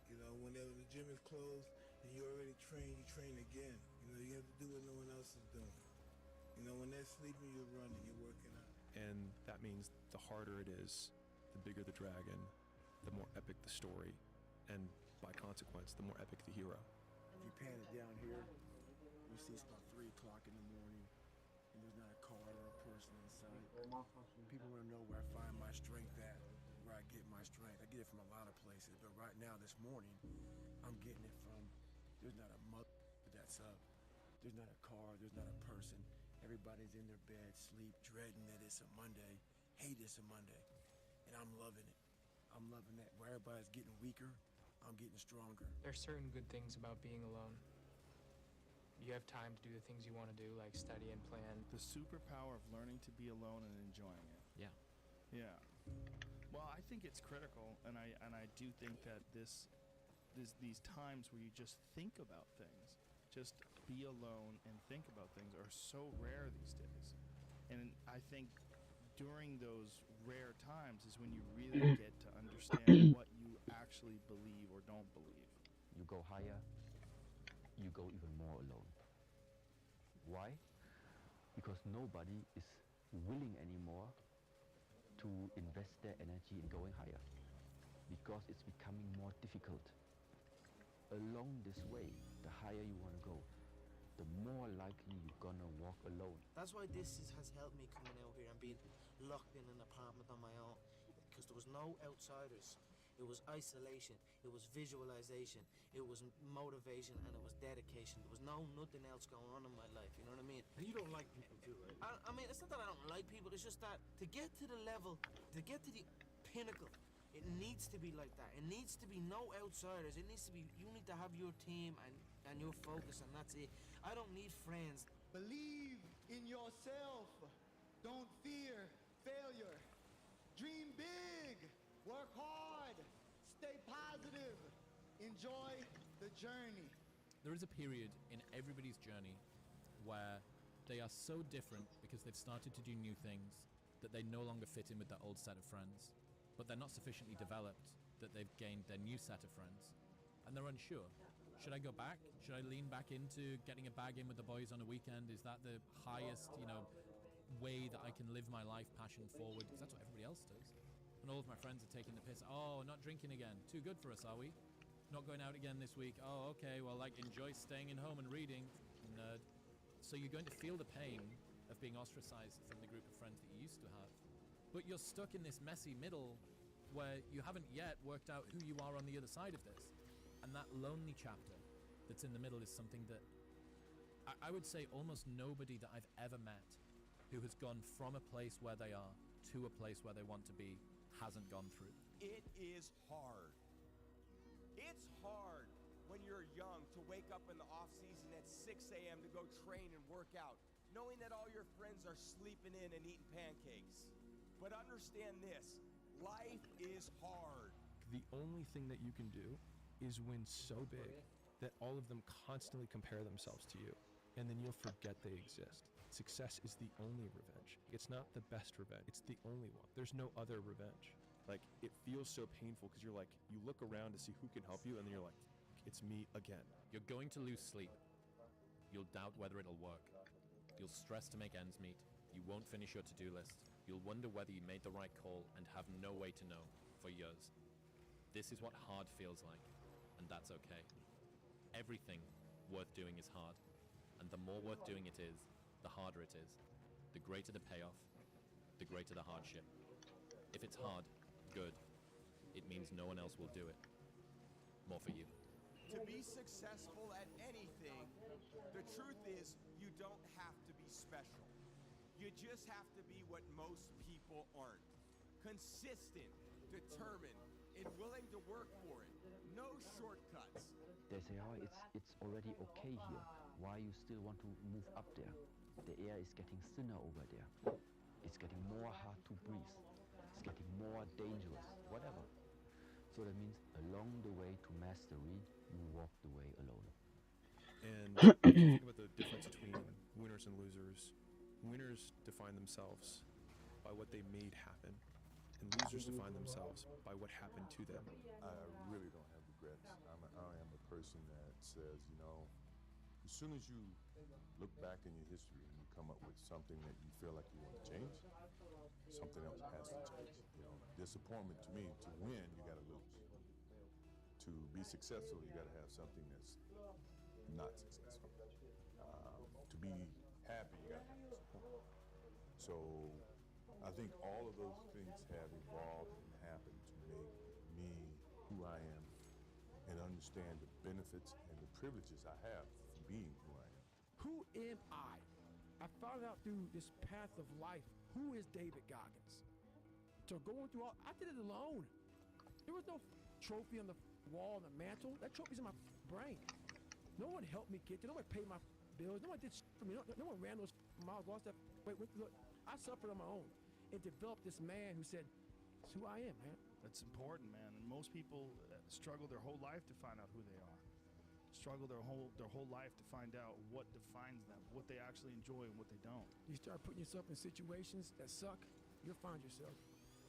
You know, whenever the gym is closed and you already train, you train again. You know, you have to do what no one else is doing. You know, when they're sleeping, you're running, you're working out. And that means the harder it is, the bigger the dragon, the more epic the story, and by consequence, the more epic the hero. If you pan it down here, you see it's about 3 o'clock in the morning, and there's not a car or a person in sight. People want to know where I find my strength at, where I get my strength. I get it from a lot of places, but right now, this morning, I'm getting it from, there's not a mother that's up. There's not a car, there's not a person. Everybody's in their bed, sleep, dreading that it's a Monday, hate it's a Monday, and I'm loving it. I'm loving that. Where everybody's getting weaker, I'm getting stronger. There's certain good things about being alone. You have time to do the things you want to do, like study and plan. The superpower of learning to be alone and enjoying it. Yeah. Yeah. Well, I think it's critical, and I do think that these times where you just think about things, just be alone and think about things, are so rare these days. And I think during those rare times is when you really get to understand what you actually believe or don't believe. You go higher, you go even more alone. Why? Because nobody is willing anymore to invest their energy in going higher. Because it's becoming more difficult. Along this way, the higher you want to go, the more likely you're gonna walk alone. That's why this has helped me coming out here and being locked in an apartment on my own, because there was no outsiders. It was isolation, it was visualization, it was motivation, and it was dedication. There was nothing else going on in my life, you know what I mean? And you don't like people too, right? I mean, it's not that I don't like people, it's just that to get to the level, to get to the pinnacle, it needs to be like that. It needs to be no outsiders. It needs to be, you need to have your team and your focus, and that's it. I don't need friends. Believe in yourself. Don't fear failure. Dream big. Work hard. Stay positive. Enjoy the journey. There is a period in everybody's journey where they are so different because they've started to do new things that they no longer fit in with their old set of friends. But they're not sufficiently developed that they've gained their new set of friends. And they're unsure. Should I go back? Should I lean back into getting a bag in with the boys on a weekend? Is that the highest, way that I can live my life passion forward? Because that's what everybody else does. And all of my friends are taking the piss. Oh, not drinking again. Too good for us, are we? Not going out again this week. Oh, okay. Well, enjoy staying in home and reading. Nerd. So you're going to feel the pain of being ostracized from the group of friends that you used to have. But you're stuck in this messy middle where you haven't yet worked out who you are on the other side of this. And that lonely chapter that's in the middle is something that I would say almost nobody that I've ever met who has gone from a place where they are to a place where they want to be hasn't gone through. It is hard. It's hard when you're young to wake up in the off season at 6 a.m. to go train and work out, knowing that all your friends are sleeping in and eating pancakes. But understand this, life is hard. The only thing that you can do is win so big that all of them constantly compare themselves to you, and then you'll forget they exist. Success is the only revenge. It's not the best revenge. It's the only one. There's no other revenge. Like, it feels so painful because you're like, you look around to see who can help you, and then you're like, it's me again. You're going to lose sleep. You'll doubt whether it'll work. You'll stress to make ends meet. You won't finish your to-do list. You'll wonder whether you made the right call and have no way to know for years. This is what hard feels like, and that's okay. Everything worth doing is hard, and the more worth doing it is, the harder it is. The greater the payoff, the greater the hardship. If it's hard, good. It means no one else will do it. More for you. To be successful at anything, the truth is you don't have to be special. You just have to be what most people aren't. Consistent, determined, and willing to work for it. No shortcuts. They say, oh, it's already okay here. Why you still want to move up there? The air is getting thinner over there. It's getting more hard to breathe. It's getting more dangerous, whatever. So that means along the way to mastery, you walk the way alone. And think about the difference between winners and losers. Winners define themselves by what they made happen, and losers define themselves by what happened to them. I really don't have regrets. I am a person that says, you know, as soon as you look back in your history and you come up with something that you feel like you want to change, something else has to change. You know, disappointment to me, to win, you got to lose. To be successful, you got to have something that's not successful. To be happy, you got to have disappointment. So I think all of those things have evolved and happened to make me who I am and understand the benefits and the privileges I have from being who I am. Who am I? I found out through this path of life, who is David Goggins? So going through all, I did it alone. There was no trophy on the wall on the mantle. That trophy's in my brain. No one helped me get there. No one paid my bills. No one did shit for me. No one ran those miles, lost that weight. Look, I suffered on my own and developed this man who said, it's who I am, man. That's important, man. And most people struggle their whole life to find out who they are. Struggle their whole life to find out what defines them, what they actually enjoy and what they don't. You start putting yourself in situations that suck, you'll find yourself.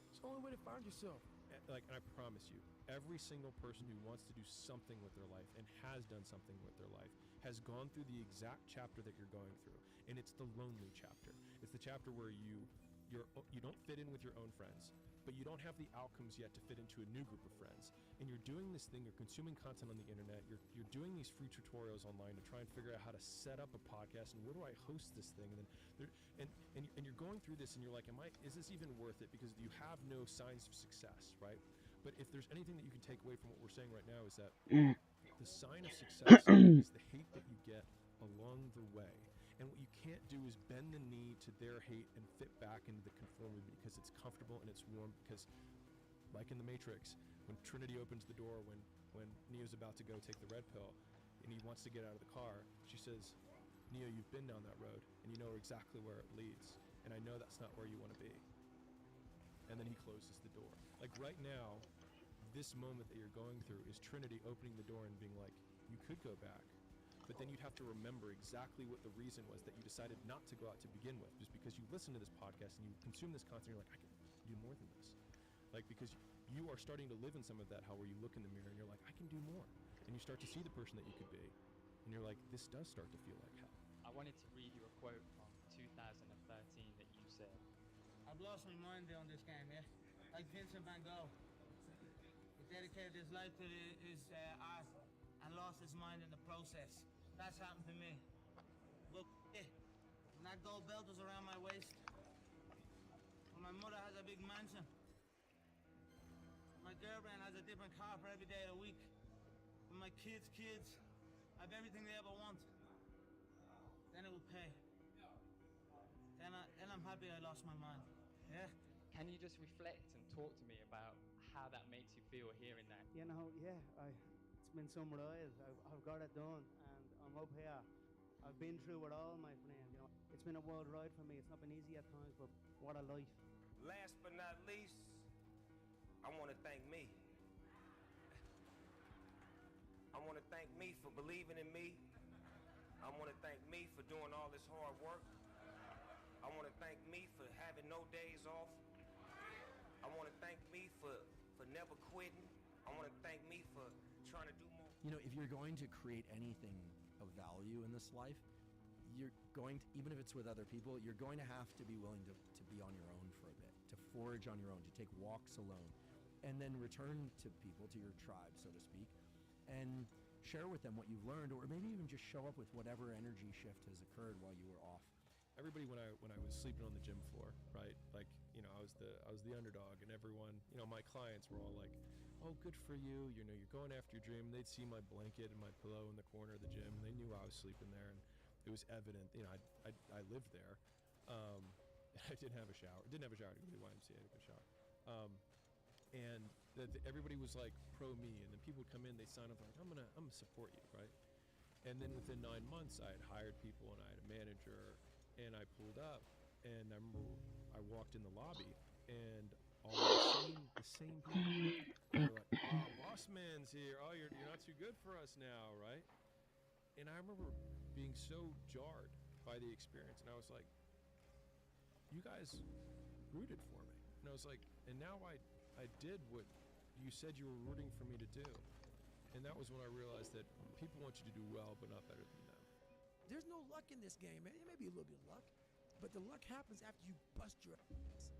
It's the only way to find yourself. And I promise you, every single person who wants to do something with their life and has done something with their life has gone through the exact chapter that you're going through. And it's the lonely chapter. It's the chapter where you don't fit in with your own friends, but you don't have the outcomes yet to fit into a new group of friends. And you're doing this thing, you're consuming content on the internet, you're doing these free tutorials online to try and figure out how to set up a podcast and where do I host this thing? And then you're going through this and you're like, is this even worth it? Because you have no signs of success, right? But if there's anything that you can take away from what we're saying right now is that the sign of success is the hate that you get along the way. And what you can't do is bend the knee to their hate and fit back into the conformity because it's comfortable and it's warm. Because, like in the Matrix, when Trinity opens the door, when Neo's about to go take the red pill, and he wants to get out of the car, she says, Neo, you've been down that road, and you know exactly where it leads. And I know that's not where you want to be. And then he closes the door. Like right now, this moment that you're going through is Trinity opening the door and being like, you could go back. But then you'd have to remember exactly what the reason was that you decided not to go out to begin with, just because you listen to this podcast and you consume this content, you're like, I can do more than this. Like, because you are starting to live in some of that hell where you look in the mirror and you're like, I can do more. And you start to see the person that you could be. And you're like, this does start to feel like hell. I wanted to read you a quote from 2013 that you said. I've lost my mind on this game, yeah? Like Vincent van Gogh. He dedicated his life to his art and lost his mind in the process. That's happened to me. Look, when that gold belt was around my waist, when my mother has a big mansion, my girlfriend has a different car for every day of the week, when my kids' I have everything they ever wanted, then it will pay. Then I'm happy I lost my mind. Yeah. Can you just reflect and talk to me about how that makes you feel hearing that? You know, yeah, it's been some rides. I've got it done, and I'm up here. I've been through it all, my friend. You know, it's been a wild ride for me. It's not been easy at times, but what a life. Last but not least, I want to thank me. I want to thank me for believing in me. I want to thank me for doing all this hard work. I want to thank me for having no days off. I want to thank me for never quitting. I want to thank me for trying to do more. You know, if you're going to create anything of value in this life, you're going to, even if it's with other people, you're going to have to be willing to be on your own for a bit, to forage on your own, to take walks alone, and then return to people, to your tribe, so to speak, and share with them what you've learned, or maybe even just show up with whatever energy shift has occurred while you were off. Everybody, when I was sleeping on the gym floor, right? Like, you know, I was the underdog, and everyone, you know, my clients were all like, "Oh, good for you. You know, you're going after your dream." And they'd see my blanket and my pillow in the corner of the gym, and they knew I was sleeping there, and it was evident. You know, I lived there. I didn't have a shower. Didn't have a shower to go to the YMCA to go shower. And everybody was like pro me, and then people would come in, they sign up like, I'm gonna support you, right? And then within 9 months, I had hired people, and I had a manager. And I pulled up, and I remember I walked in the lobby, and all the same people were like, "Oh, boss man's here. Oh, you're not too good for us now, right?" And I remember being so jarred by the experience, and I was like, "You guys rooted for me," and I was like, "And now I did what you said you were rooting for me to do," and that was when I realized that people want you to do well, but not better than them. There's no luck in this game, man. It may be a little bit of luck, but the luck happens after you bust your ass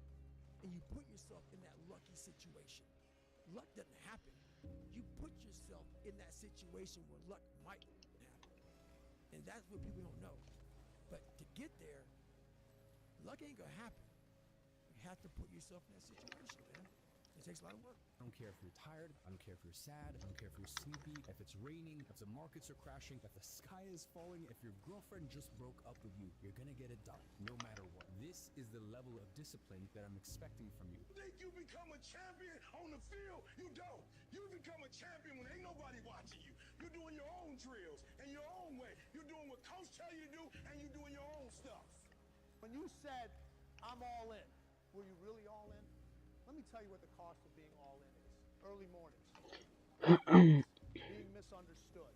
and you put yourself in that lucky situation. Luck doesn't happen. You put yourself in that situation where luck might happen. And that's what people don't know. But to get there, luck ain't gonna happen. You have to put yourself in that situation, man. It takes a lot of work. I don't care if you're tired. I don't care if you're sad. I don't care if you're sleepy. If it's raining, if the markets are crashing, if the sky is falling, if your girlfriend just broke up with you, you're gonna get it done, no matter what. This is the level of discipline that I'm expecting from you. Think you become a champion on the field? You don't. You become a champion when ain't nobody watching you. You're doing your own drills in your own way. You're doing what coach tell you to do, and you're doing your own stuff. When you said, I'm all in, were you really all in? Let me tell you what the cost of being all in is. Early mornings, being misunderstood,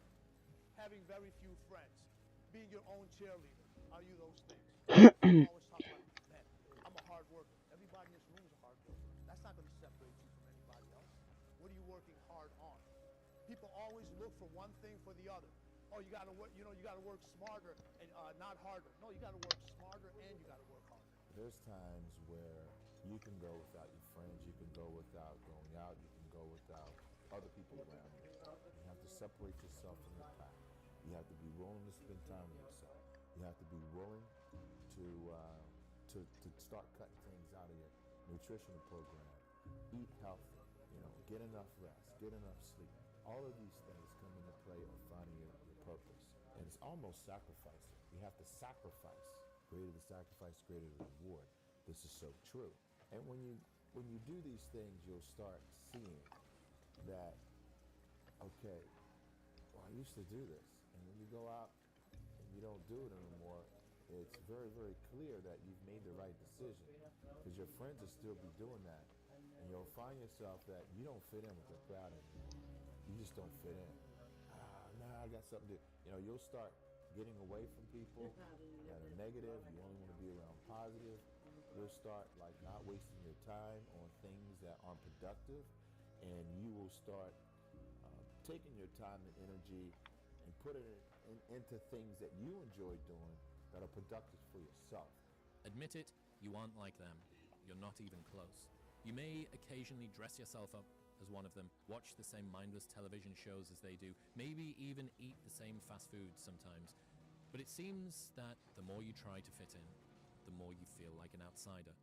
having very few friends, being your own cheerleader. Are you those things? I always talk about, man, I'm a hard worker. Everybody in this room is a hard worker. That's not going to separate you from anybody else. What are you working hard on? People always look for one thing for the other. Oh, you got to work, you got to work smarter and not harder. No, you got to work smarter and you got to work harder. There's times where you can go without your friends, you can go without going out, you can go without other people around you. You have to separate yourself from the pack. You have to be willing to spend time with yourself. You have to be willing to start cutting things out of your nutritional program. Eat healthy, get enough rest, get enough sleep. All of these things come into play of finding your purpose. And it's almost sacrificing. You have to sacrifice. Greater the sacrifice, greater the reward. This is so true. And when you do these things, you'll start seeing that, okay, well, I used to do this. And when you go out and you don't do it anymore, it's very, very clear that you've made the right decision, because your friends will still be doing that. And you'll find yourself that you don't fit in with the crowd anymore. You just don't fit in. Nah, I got something to do. You'll start getting away from people that are negative. You only want to be around positive. You'll start not wasting your time on things that aren't productive, and you will start taking your time and energy and putting it into things that you enjoy doing that are productive for yourself. Admit it, you aren't like them. You're not even close. You may occasionally dress yourself up as one of them, watch the same mindless television shows as they do, maybe even eat the same fast food sometimes. But it seems that the more you try to fit in, the more you feel like an outsider.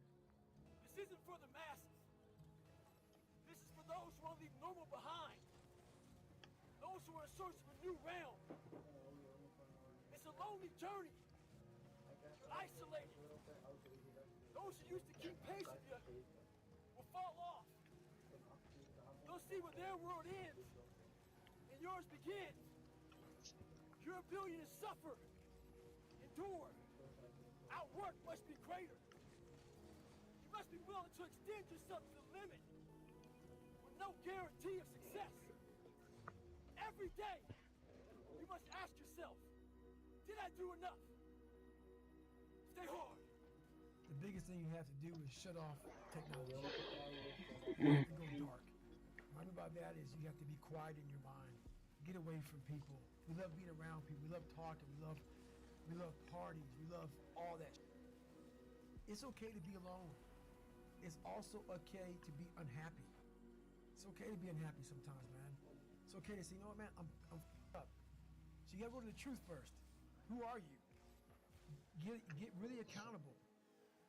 This isn't for the masses. This is for those who want to leave normal behind. Those who are in search of a new realm. lonely journey. Isolated. Those who used to keep pace with you will fall off. They'll see where their world ends and yours begins. Your ability to suffer, endure, outwork must be greater. You must be willing to extend yourself to the limit with no guarantee of success. Every day, you must ask yourself, did I do enough? Stay hard. The biggest thing you have to do is shut off technology. You have to go dark. What I mean by that is you have to be quiet in your mind. Get away from people. We love being around people. We love talking. We love parties. We love all that. It's okay to be alone. It's also okay to be unhappy. It's okay to be unhappy sometimes, man. It's okay to say, you know what, man, I'm up. So you gotta go to the truth first. Who are you? Get really accountable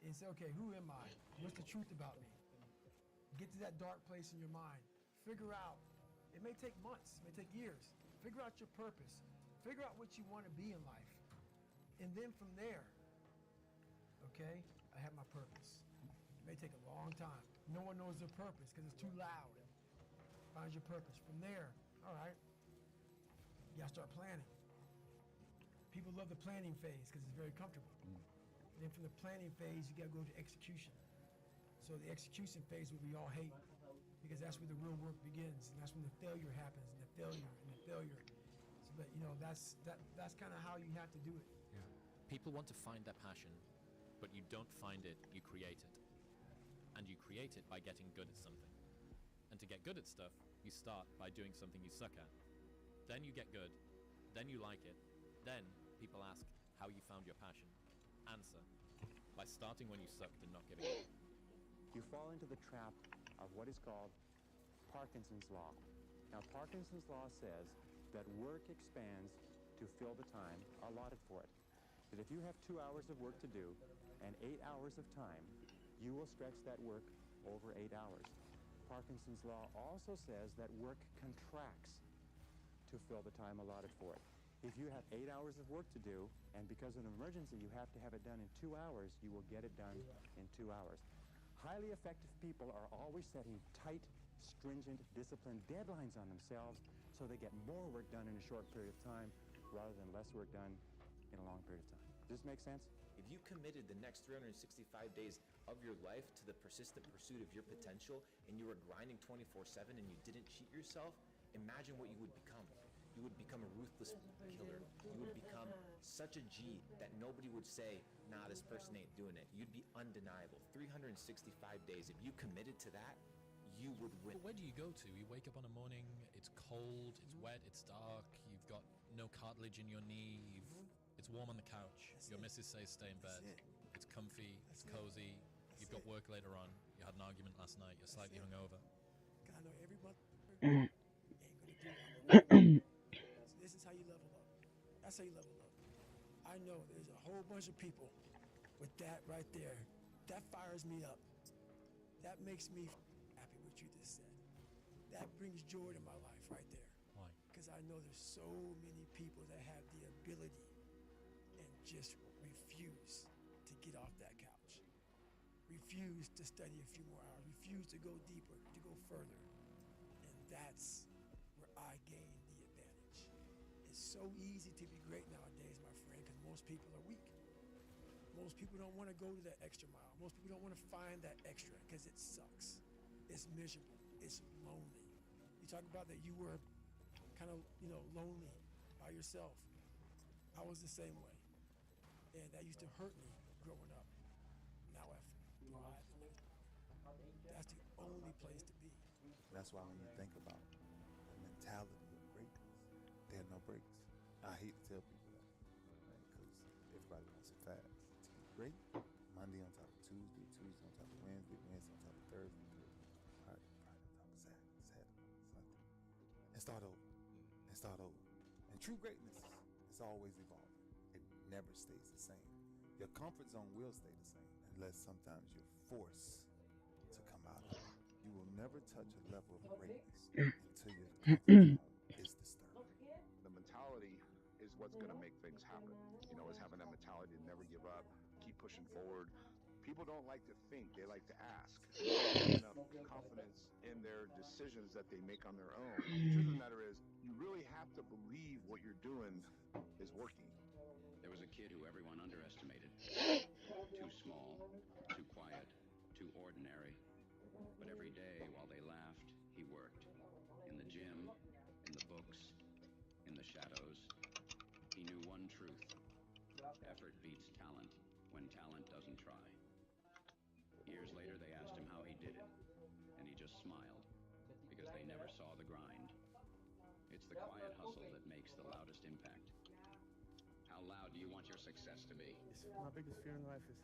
and say, okay, who am I? What's the truth about me? Get to that dark place in your mind. Figure out. It may take months, it may take years. Figure out your purpose. Figure out what you want to be in life. And then from there, okay, I have my purpose. It may take a long time. No one knows their purpose because it's too loud. Find your purpose. From there, all right, you gotta start planning. People love the planning phase because it's very comfortable. And then from the planning phase, you gotta go to execution. So the execution phase will be all hate because that's where the real work begins, and that's when the failure happens, and the failure, and the failure. So that, you know, that's kind of how you have to do it. Yeah. People want to find their passion, but you don't find it, you create it. And you create it by getting good at something. And to get good at stuff, you start by doing something you suck at. Then you get good, then you like it, then people ask how you found your passion. Answer, by starting when you sucked and not giving up. You fall into the trap of what is called Parkinson's Law. Now, Parkinson's Law says that work expands to fill the time allotted for it. That if you have 2 hours of work to do and 8 hours of time, you will stretch that work over 8 hours. Parkinson's Law also says that work contracts to fill the time allotted for it. If you have 8 hours of work to do, and because of an emergency you have to have it done in 2 hours, you will get it done in 2 hours. Highly effective people are always setting tight, stringent, disciplined deadlines on themselves so they get more work done in a short period of time rather than less work done in a long period of time. Does this make sense? If you committed the next 365 days of your life to the persistent pursuit of your potential and you were grinding 24/7 and you didn't cheat yourself, imagine what you would become. You would become a ruthless killer. You would become such a G that nobody would say, nah, this person ain't doing it. You'd be undeniable. 365 days. If you committed to that, you would win. But where do you go to? You wake up on a morning, it's cold, it's wet, it's dark, you've got no cartilage in your knee, it's warm on the couch, your missus says stay in bed, it's comfy, it's cozy, you've got work later on, you had an argument last night, you're slightly hungover. God, I know everybody ain't gonna do it. This is how you level up. That's how you level up. I know there's a whole bunch of people with that right there. That fires me up. That makes me happy what you just said. That brings joy to my life right there. Why? Because I know there's so many people that have the ability and just refuse to get off that couch. Refuse to study a few more hours. Refuse to go deeper, to go further. And that's where I gain the advantage. It's so easy to be great nowadays, my friend, because most people are weak. Most people don't want to go to that extra mile. Most people don't want to find that extra because it sucks. It's miserable. It's lonely. You talk about that you were kind of, lonely by yourself. I was the same way. And that used to hurt me growing up. Now I thrive in it. That's the only place to be. That's why when you think about the mentality of greatness, there are no breaks. I hate to tell people that because everybody wants it fast. To be great, Monday on top of Tuesday, Tuesday on top of Wednesday, Wednesday on top of Thursday, Friday on top of Saturday, Saturday, Sunday. And start over. And start over. And true greatness is always evolving. It never stays the same. Your comfort zone will stay the same unless sometimes you're forced to come out of it. You will never touch a level of greatness until your comfort zone is disturbed. The mentality is what's going to make things happen. You know, is having that mentality to never give up, keep pushing forward. People don't like to think, they like to ask. They don't have enough confidence in their decisions that they make on their own. The truth of the matter is, you really have to believe what you're doing is working. There was a kid who everyone underestimated. Too small, too quiet, too ordinary. But every day while they laughed, he worked. In the gym, in the books, in the shadows. He knew one truth. Effort beats talent when talent doesn't try. Years later, they asked him how he did it, and he just smiled, because they never saw the grind. It's the quiet hustle that makes the loudest impact. How loud do you want your success to be? My biggest fear in life is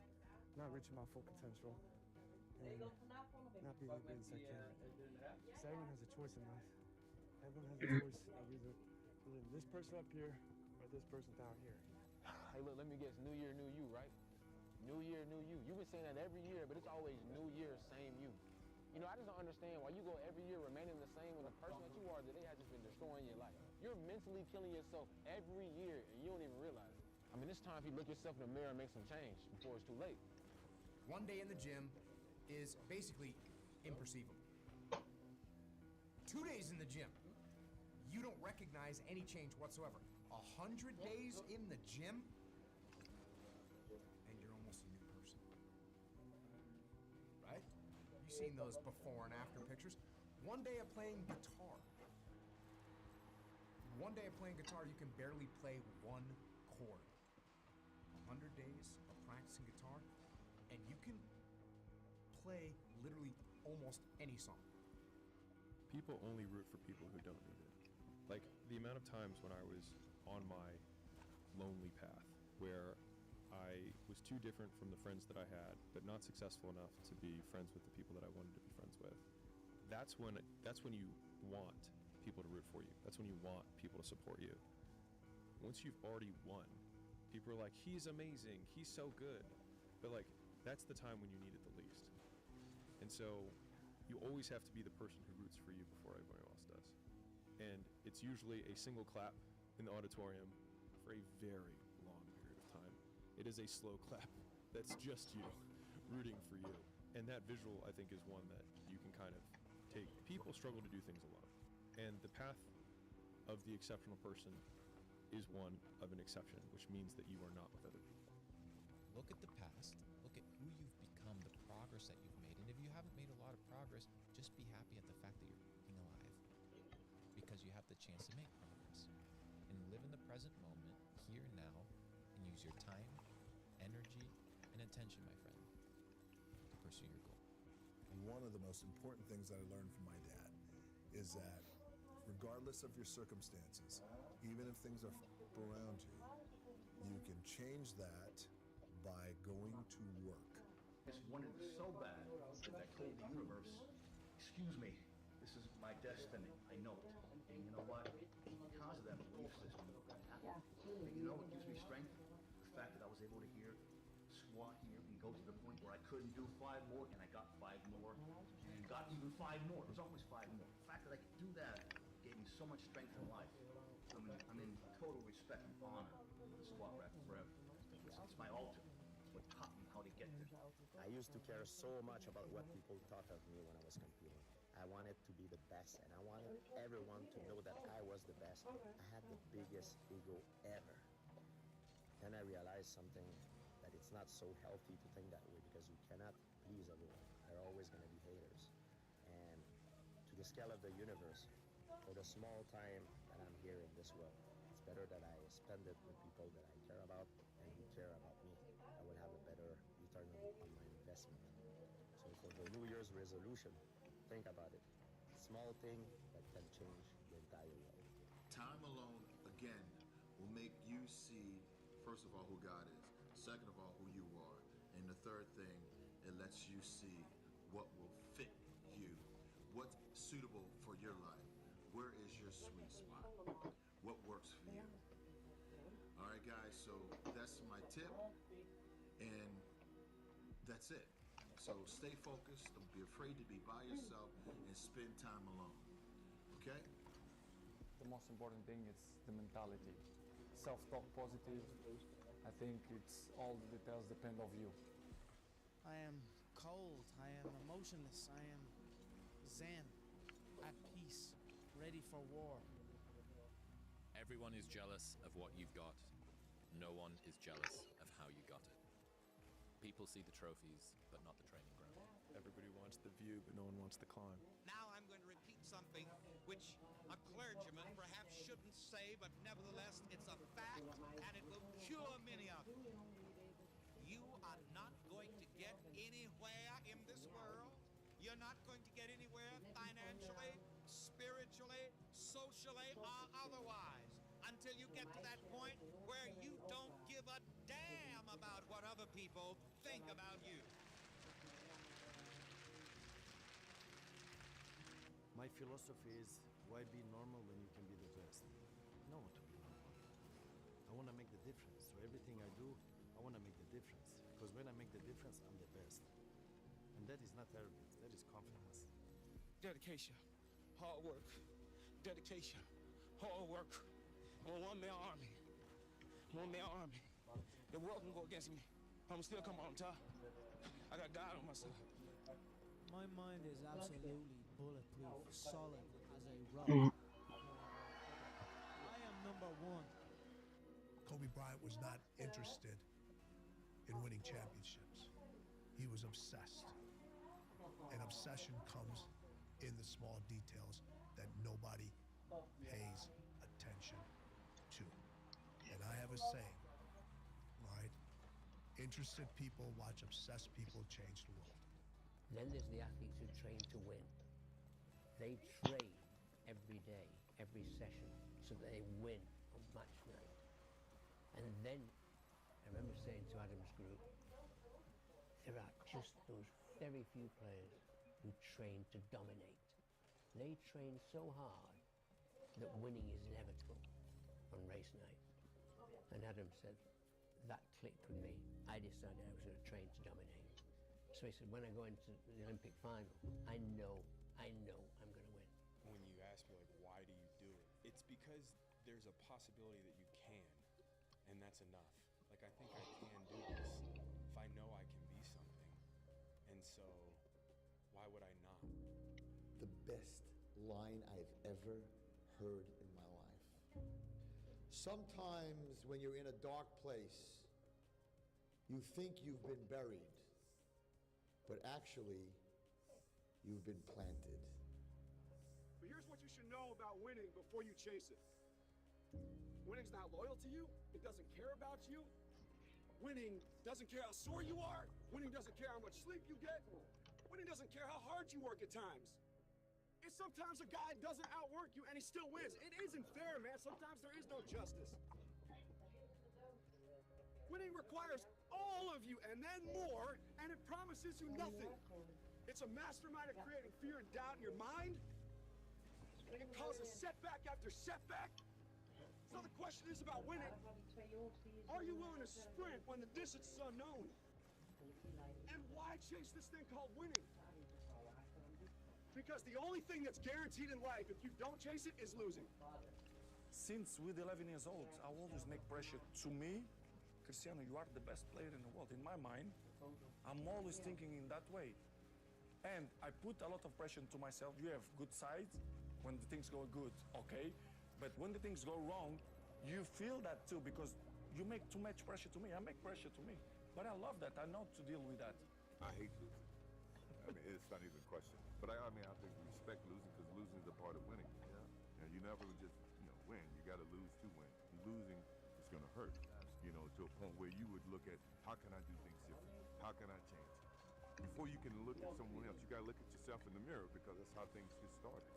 not reaching my full potential and not being the greatest I can. Because everyone has a choice in life. Everyone has a choice of either this person up here or this person down here. Hey, look, let me guess. New year, new you, right? New year, new you. You've been saying that every year, but it's always new year, same you. You know, I just don't understand why you go every year remaining the same when the person that you are today has just been destroying your life. You're mentally killing yourself every year, and you don't even realize it. I mean, it's time for you to look yourself in the mirror and make some change before it's too late. One day in the gym is basically imperceivable. 2 days in the gym, you don't recognize any change whatsoever. 100 days in the gym, and you're almost a new person. Right? You've seen those before and after pictures. One day of playing guitar. One day of playing guitar, you can barely play one chord. 100 days of practicing guitar, and you can play literally almost any song. People only root for people who don't need it. Like, the amount of times when I was on my lonely path, where I was too different from the friends that I had, but not successful enough to be friends with the people that I wanted to be friends with. That's when you want people to root for you. That's when you want people to support you. Once you've already won, people are like, he's amazing, he's so good. But like, that's the time when you need it the least. And so you always have to be the person who roots for you before everybody else does. And it's usually a single clap in the auditorium for a very long period of time. It is a slow clap that's just you rooting for you. And that visual, I think, is one that you can kind of take. People struggle to do things alone. And the path of the exceptional person is one of an exception, which means that you are not with other people. Look at the past, look at who you've become, the progress that you've made. And if you haven't made a lot of progress, just be happy at the fact that you're being alive. Because you have the chance to make progress. And live in the present moment, here and now, and use your time, energy, and attention, my friend, to pursue your goal. One of the most important things that I learned from my dad is that regardless of your circumstances, even if things are around you, you can change that by going to work. I just wanted it so bad that I told the universe, excuse me, this is my destiny. I know it. And you know what? Because of that belief system, and you know what gives me strength? The fact that I was able to squat here and go to the point where I couldn't do 5 more, and I got 5 more, and got even 5 more. It was always 5 more. The fact that I could do that gave me so much strength in life. I'm in total respect and honor for the squat rack forever. It's my altar. It's what taught me how to get there. I used to care so much about what people thought of me when I was competing. I wanted to be the best, and I wanted everyone to know that I was the best. I had the biggest ego ever. Then I realized something, that it's not so healthy to think that way, because you cannot please everyone. There are always going to be haters. And to the scale of the universe, for the small time that I'm here in this world, it's better that I spend it with people that I care about and who care about me. I will have a better return on my investment. So for the New Year's resolution, think about it. Small thing that can change the entire world. Time alone, again, will make you see, first of all, who God is. Second of all, who you are. And the third thing, it lets you see what will fit you. What's suitable for your life. Where is your sweet spot? What works for you? All right, guys, so that's my tip. And that's it. So stay focused. Don't be afraid to be by yourself and spend time alone. Okay? The most important thing is the mentality. self-talk positive. I think it's all the details depend of you. I am cold. I am emotionless. I am zen, at peace, ready for war. Everyone is jealous of what you've got. No one is jealous of how you got it. People see the trophies, but not the training ground. Everybody wants the view, but no one wants the climb. Now I'm going to repeat something which a clergyman perhaps shouldn't say, but nevertheless it's a fact, and it will cure many of you. You are not going to get anywhere in this world. You're not going to get anywhere financially, spiritually, socially, or otherwise until you get to that point where you don't give a damn about what other people think about you. My philosophy is, why be normal when you can be the best? I don't want to be normal. I want to make the difference. So everything I do, I want to make the difference. Because when I make the difference, I'm the best. And that is not arrogance, that is confidence. Dedication, hard work. Dedication, hard work. I'm a one-man army. One-man army. The world can go against me. I'm still come on top. I got God on my side. My mind is absolutely bulletproof, solid as a rock. I am number one. Kobe Bryant was not interested in winning championships. He was obsessed. And obsession comes in the small details that nobody pays attention to. And I have a saying, right? Interested people watch obsessed people change the world. Then there's the athletes who train to win. They train every day, every session, so that they win on match night. And then, I remember saying to Adam's group, there are just those very few players who train to dominate. They train so hard that winning is inevitable on race night. And Adam said, that clicked with me. I decided I was going to train to dominate. So he said, when I go into the Olympic final, I know I'm going to win. When you ask me, like, why do you do it? It's because there's a possibility that you can, and that's enough. Like, I think I can do this if I know I can be something. And so, why would I not? The best line I've ever heard in my life. Sometimes when you're in a dark place, you think you've been buried, but actually, you've been planted. But here's what you should know about winning before you chase it. Winning's not loyal to you. It doesn't care about you. Winning doesn't care how sore you are. Winning doesn't care how much sleep you get. Winning doesn't care how hard you work at times. And sometimes a guy doesn't outwork you and he still wins. It isn't fair, man. Sometimes there is no justice. Winning requires all of you and then more, and it promises you nothing. It's a mastermind of creating fear and doubt in your mind. It causes setback after setback. So the question is about winning. Are you willing to sprint when the distance is unknown? And why chase this thing called winning? Because the only thing that's guaranteed in life, if you don't chase it, is losing. Since with 11 years old, I always make pressure to me. Cristiano, you are the best player in the world. In my mind, I'm always thinking in that way. And I put a lot of pressure to myself. You have good sides when the things go good, okay? But when the things go wrong, you feel that too because you make too much pressure to me. I make pressure to me. But I love that. I know to deal with that. I hate losing. I mean, it's not even a question. But I mean, I think we respect losing because losing is a part of winning. Yeah. And you never just, win. You got to lose to win. Losing is going to hurt. To a point where you would look at, how can I do things different? How can I change? Before you can look at someone else, you got to look at yourself in the mirror because that's how things get started.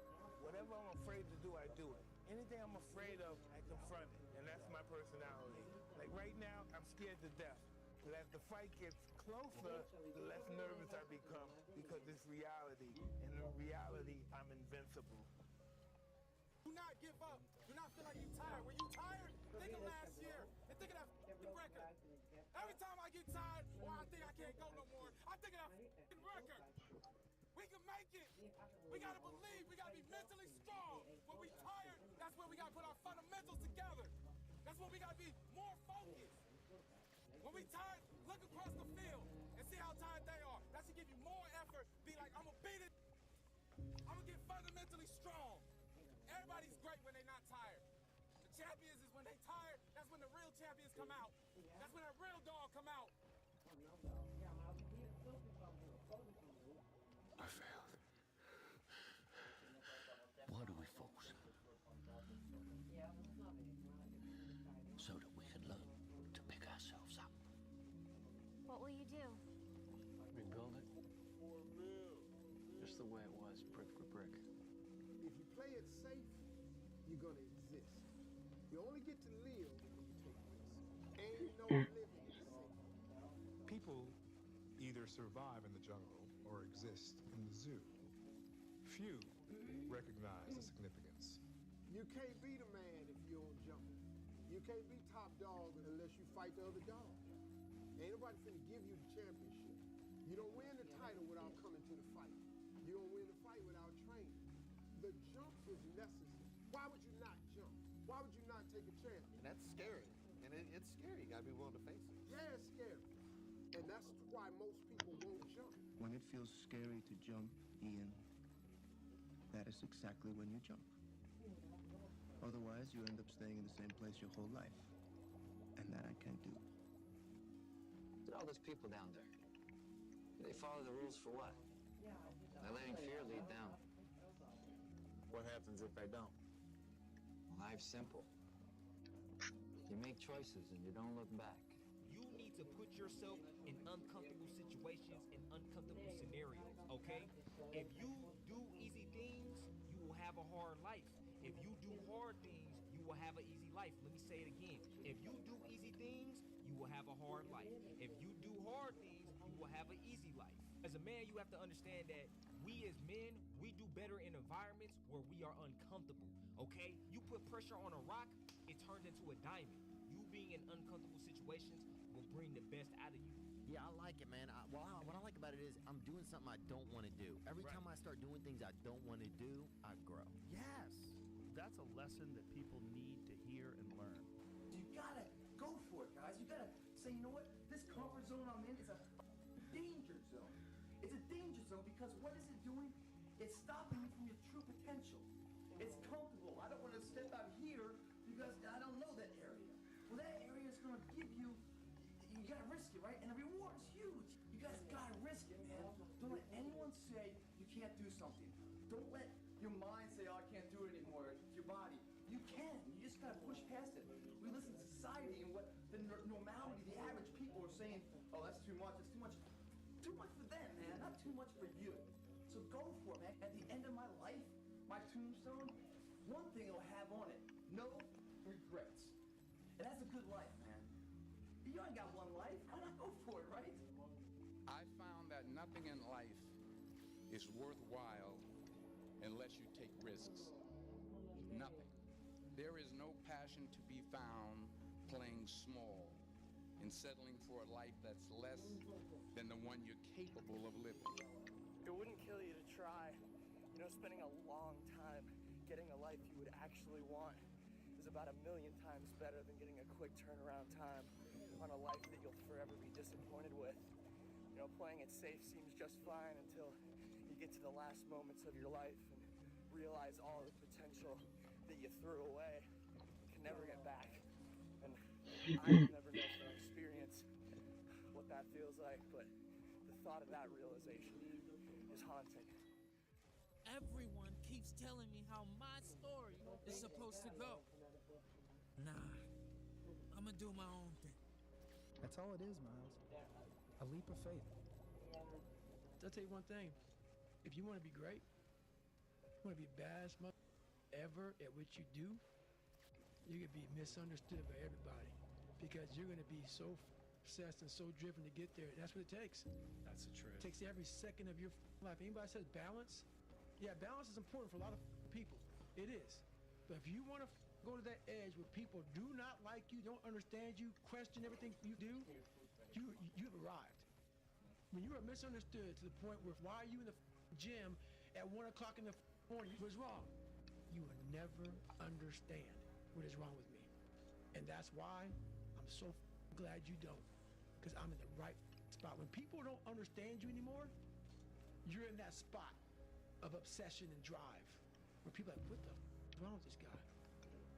Whatever I'm afraid to do, I do it. Anything I'm afraid of, I confront it. And that's my personality. Like right now, I'm scared to death. But as the fight gets closer, the less nervous I become because it's reality. And in reality, I'm invincible. Do not give up. Do not feel like you're tired. Were you tired? Think of last year. And think of that record. Every time I get tired or I think I can't go no more, I think of that record. We can make it. We gotta believe. We gotta be mentally strong. When we tired, that's when we gotta put our fundamentals together. That's when we gotta be is. When we tired, look across the field and see how tired they are. That should give you more effort. Be like, I'm gonna beat it. I'm gonna get fundamentally strong. Everybody's great when they're not tired. The champions is when they tired. That's when the real champions come out. That's when that real dog come out. I failed. Why do we focus? So that we can learn to pick ourselves up. What will you do? Rebuild it. Just the way it was, brick for brick. If you play it safe, you're gonna exist. You only get to live when you take risks. Ain't no living is safe. People either survive in the jungle or exist in the zoo. Few recognize the significance. You can't beat a man if you don't jump. You can't be top dog unless you fight the other dog. Ain't nobody finna give you the championship. You don't win the title without coming to the fight. You don't win the fight without training. The jump is necessary. Why would you not jump? Why would you not take a chance? And that's scary. And it's scary. You gotta be willing to face it. Yeah, it's scary. And that's why most people won't jump. When it feels scary to jump, Ian, that is exactly when you jump. Otherwise, you end up staying in the same place your whole life. And that I can't do. Look at all those people down there. They follow the rules for what? They're letting fear lead them. What happens if they don't? Life's simple. You make choices and you don't look back. You need to put yourself in uncomfortable situations and uncomfortable scenarios, okay? If you do easy things, you will have a hard life. If you do hard things, you will have an easy life. Let me say it again. If you do easy things, you will have a hard life. If you do hard things, you will have an easy life. As a man, you have to understand that we as men, we do better in environments where we are uncomfortable, okay? You put pressure on a rock, it turns into a diamond. You being in uncomfortable situations will bring the best out of you. Yeah, I like it, man. What I like about it is I'm doing something I don't want to do. Every time I start doing things I don't want to do, I grow. Yes. That's a lesson that people need to hear and learn. You gotta go for it, guys. You gotta say, you know what? This comfort zone I'm in is a danger zone. It's a danger zone because what is it doing? It's stopping me from your true potential. It's comfortable. I don't want to step out here because I don't know that area. Well, that area is going to give you, you got to risk it, right? And the reward is huge. You guys got to risk it, man. Don't let anyone say you can't do something. Don't let your mind say, oh, I can't do it anymore. It's your body. You can. You just got to push past it. We listen to society and what the normality, the average people are saying, oh, that's too much. It's too much. Too much for them, man. Not too much for you. So go for it, man. At the end of my life, my tombstone, one thing it'll have on it. No regrets. And that's a good life, man. You ain't got one life. Why not go for it, right? I found that nothing in life is worthwhile unless you take risks. Nothing. There is no passion to be found playing small and settling for a life that's less than the one you're capable of living. It wouldn't kill you to try. You know, spending a long time getting a life you would actually want is about 1,000,000 times better than getting a quick turnaround time on a life that you'll forever be disappointed with. You know, playing it safe seems just fine until you get to the last moments of your life and realize all the potential that you threw away can never get back. And I'll never know from experience what that feels like, but the thought of that realization is haunting. Everyone keeps telling me how my story is supposed to go. Nah, I'm gonna do my own thing. That's all it is, Miles. A leap of faith. I'll tell you one thing. If you want to be great, you want to be baddest mother ever at what you do, you're going to be misunderstood by everybody because you're going to be so obsessed and so driven to get there. That's what it takes. That's the truth. It takes every second of your life. Anybody says balance? Yeah, balance is important for a lot of people. It is. But if you want to go to that edge where people do not like you, don't understand you, question everything you do, you've arrived. When you are misunderstood to the point where why are you in the gym at 1 o'clock in the morning, what's wrong? You will never understand what is wrong with me. And that's why I'm so glad you don't, because I'm in the right spot. When people don't understand you anymore, you're in that spot of obsession and drive where people are like, what the wrong with this guy?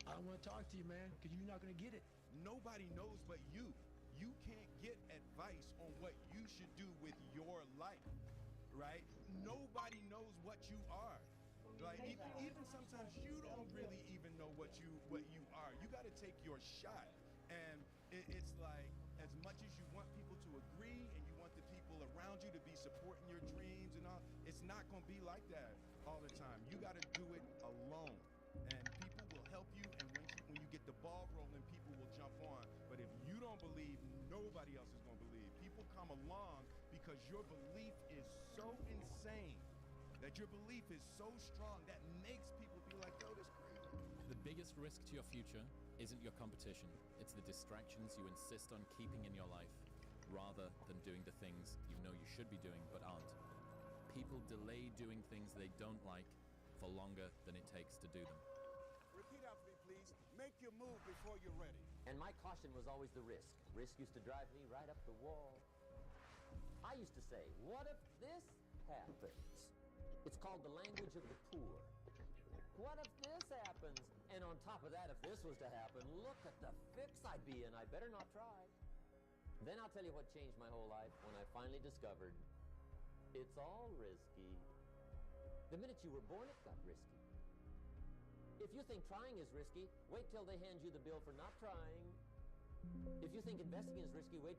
I don't want to talk to you, man, because you're not going to get it. Nobody knows but you. You can't get advice on what you should do with your life, right? Nobody knows what you are. Like even sometimes you don't really even know what you are. You got to take your shot, and it's like as much as you want people to agree and you want the people around you to be supporting your dreams and all, it's not going to be like that all the time. You got to do it alone, and people will help you. And when you get the ball rolling, people will jump on. But if you don't believe, nobody else is going to believe. People come along because your belief is so insane, that your belief is so strong that makes people be like, yo, this crazy. The biggest risk to your future isn't your competition. It's the distractions you insist on keeping in your life, rather than doing the things you know you should be doing but aren't. People delay doing things they don't like for longer than it takes to do them. Repeat after me, please. Make your move before you're ready. And my caution was always the risk. Risk used to drive me right up the wall. I used to say, what if this happens? It's called the language of the poor. What if this happens? And on top of that, if this was to happen, look at the fix I'd be in. I better not try. Then I'll tell you what changed my whole life when I finally discovered it's all risky. The minute you were born, it got risky. If you think trying is risky, wait till they hand you the bill for not trying. If you think investing is risky, wait till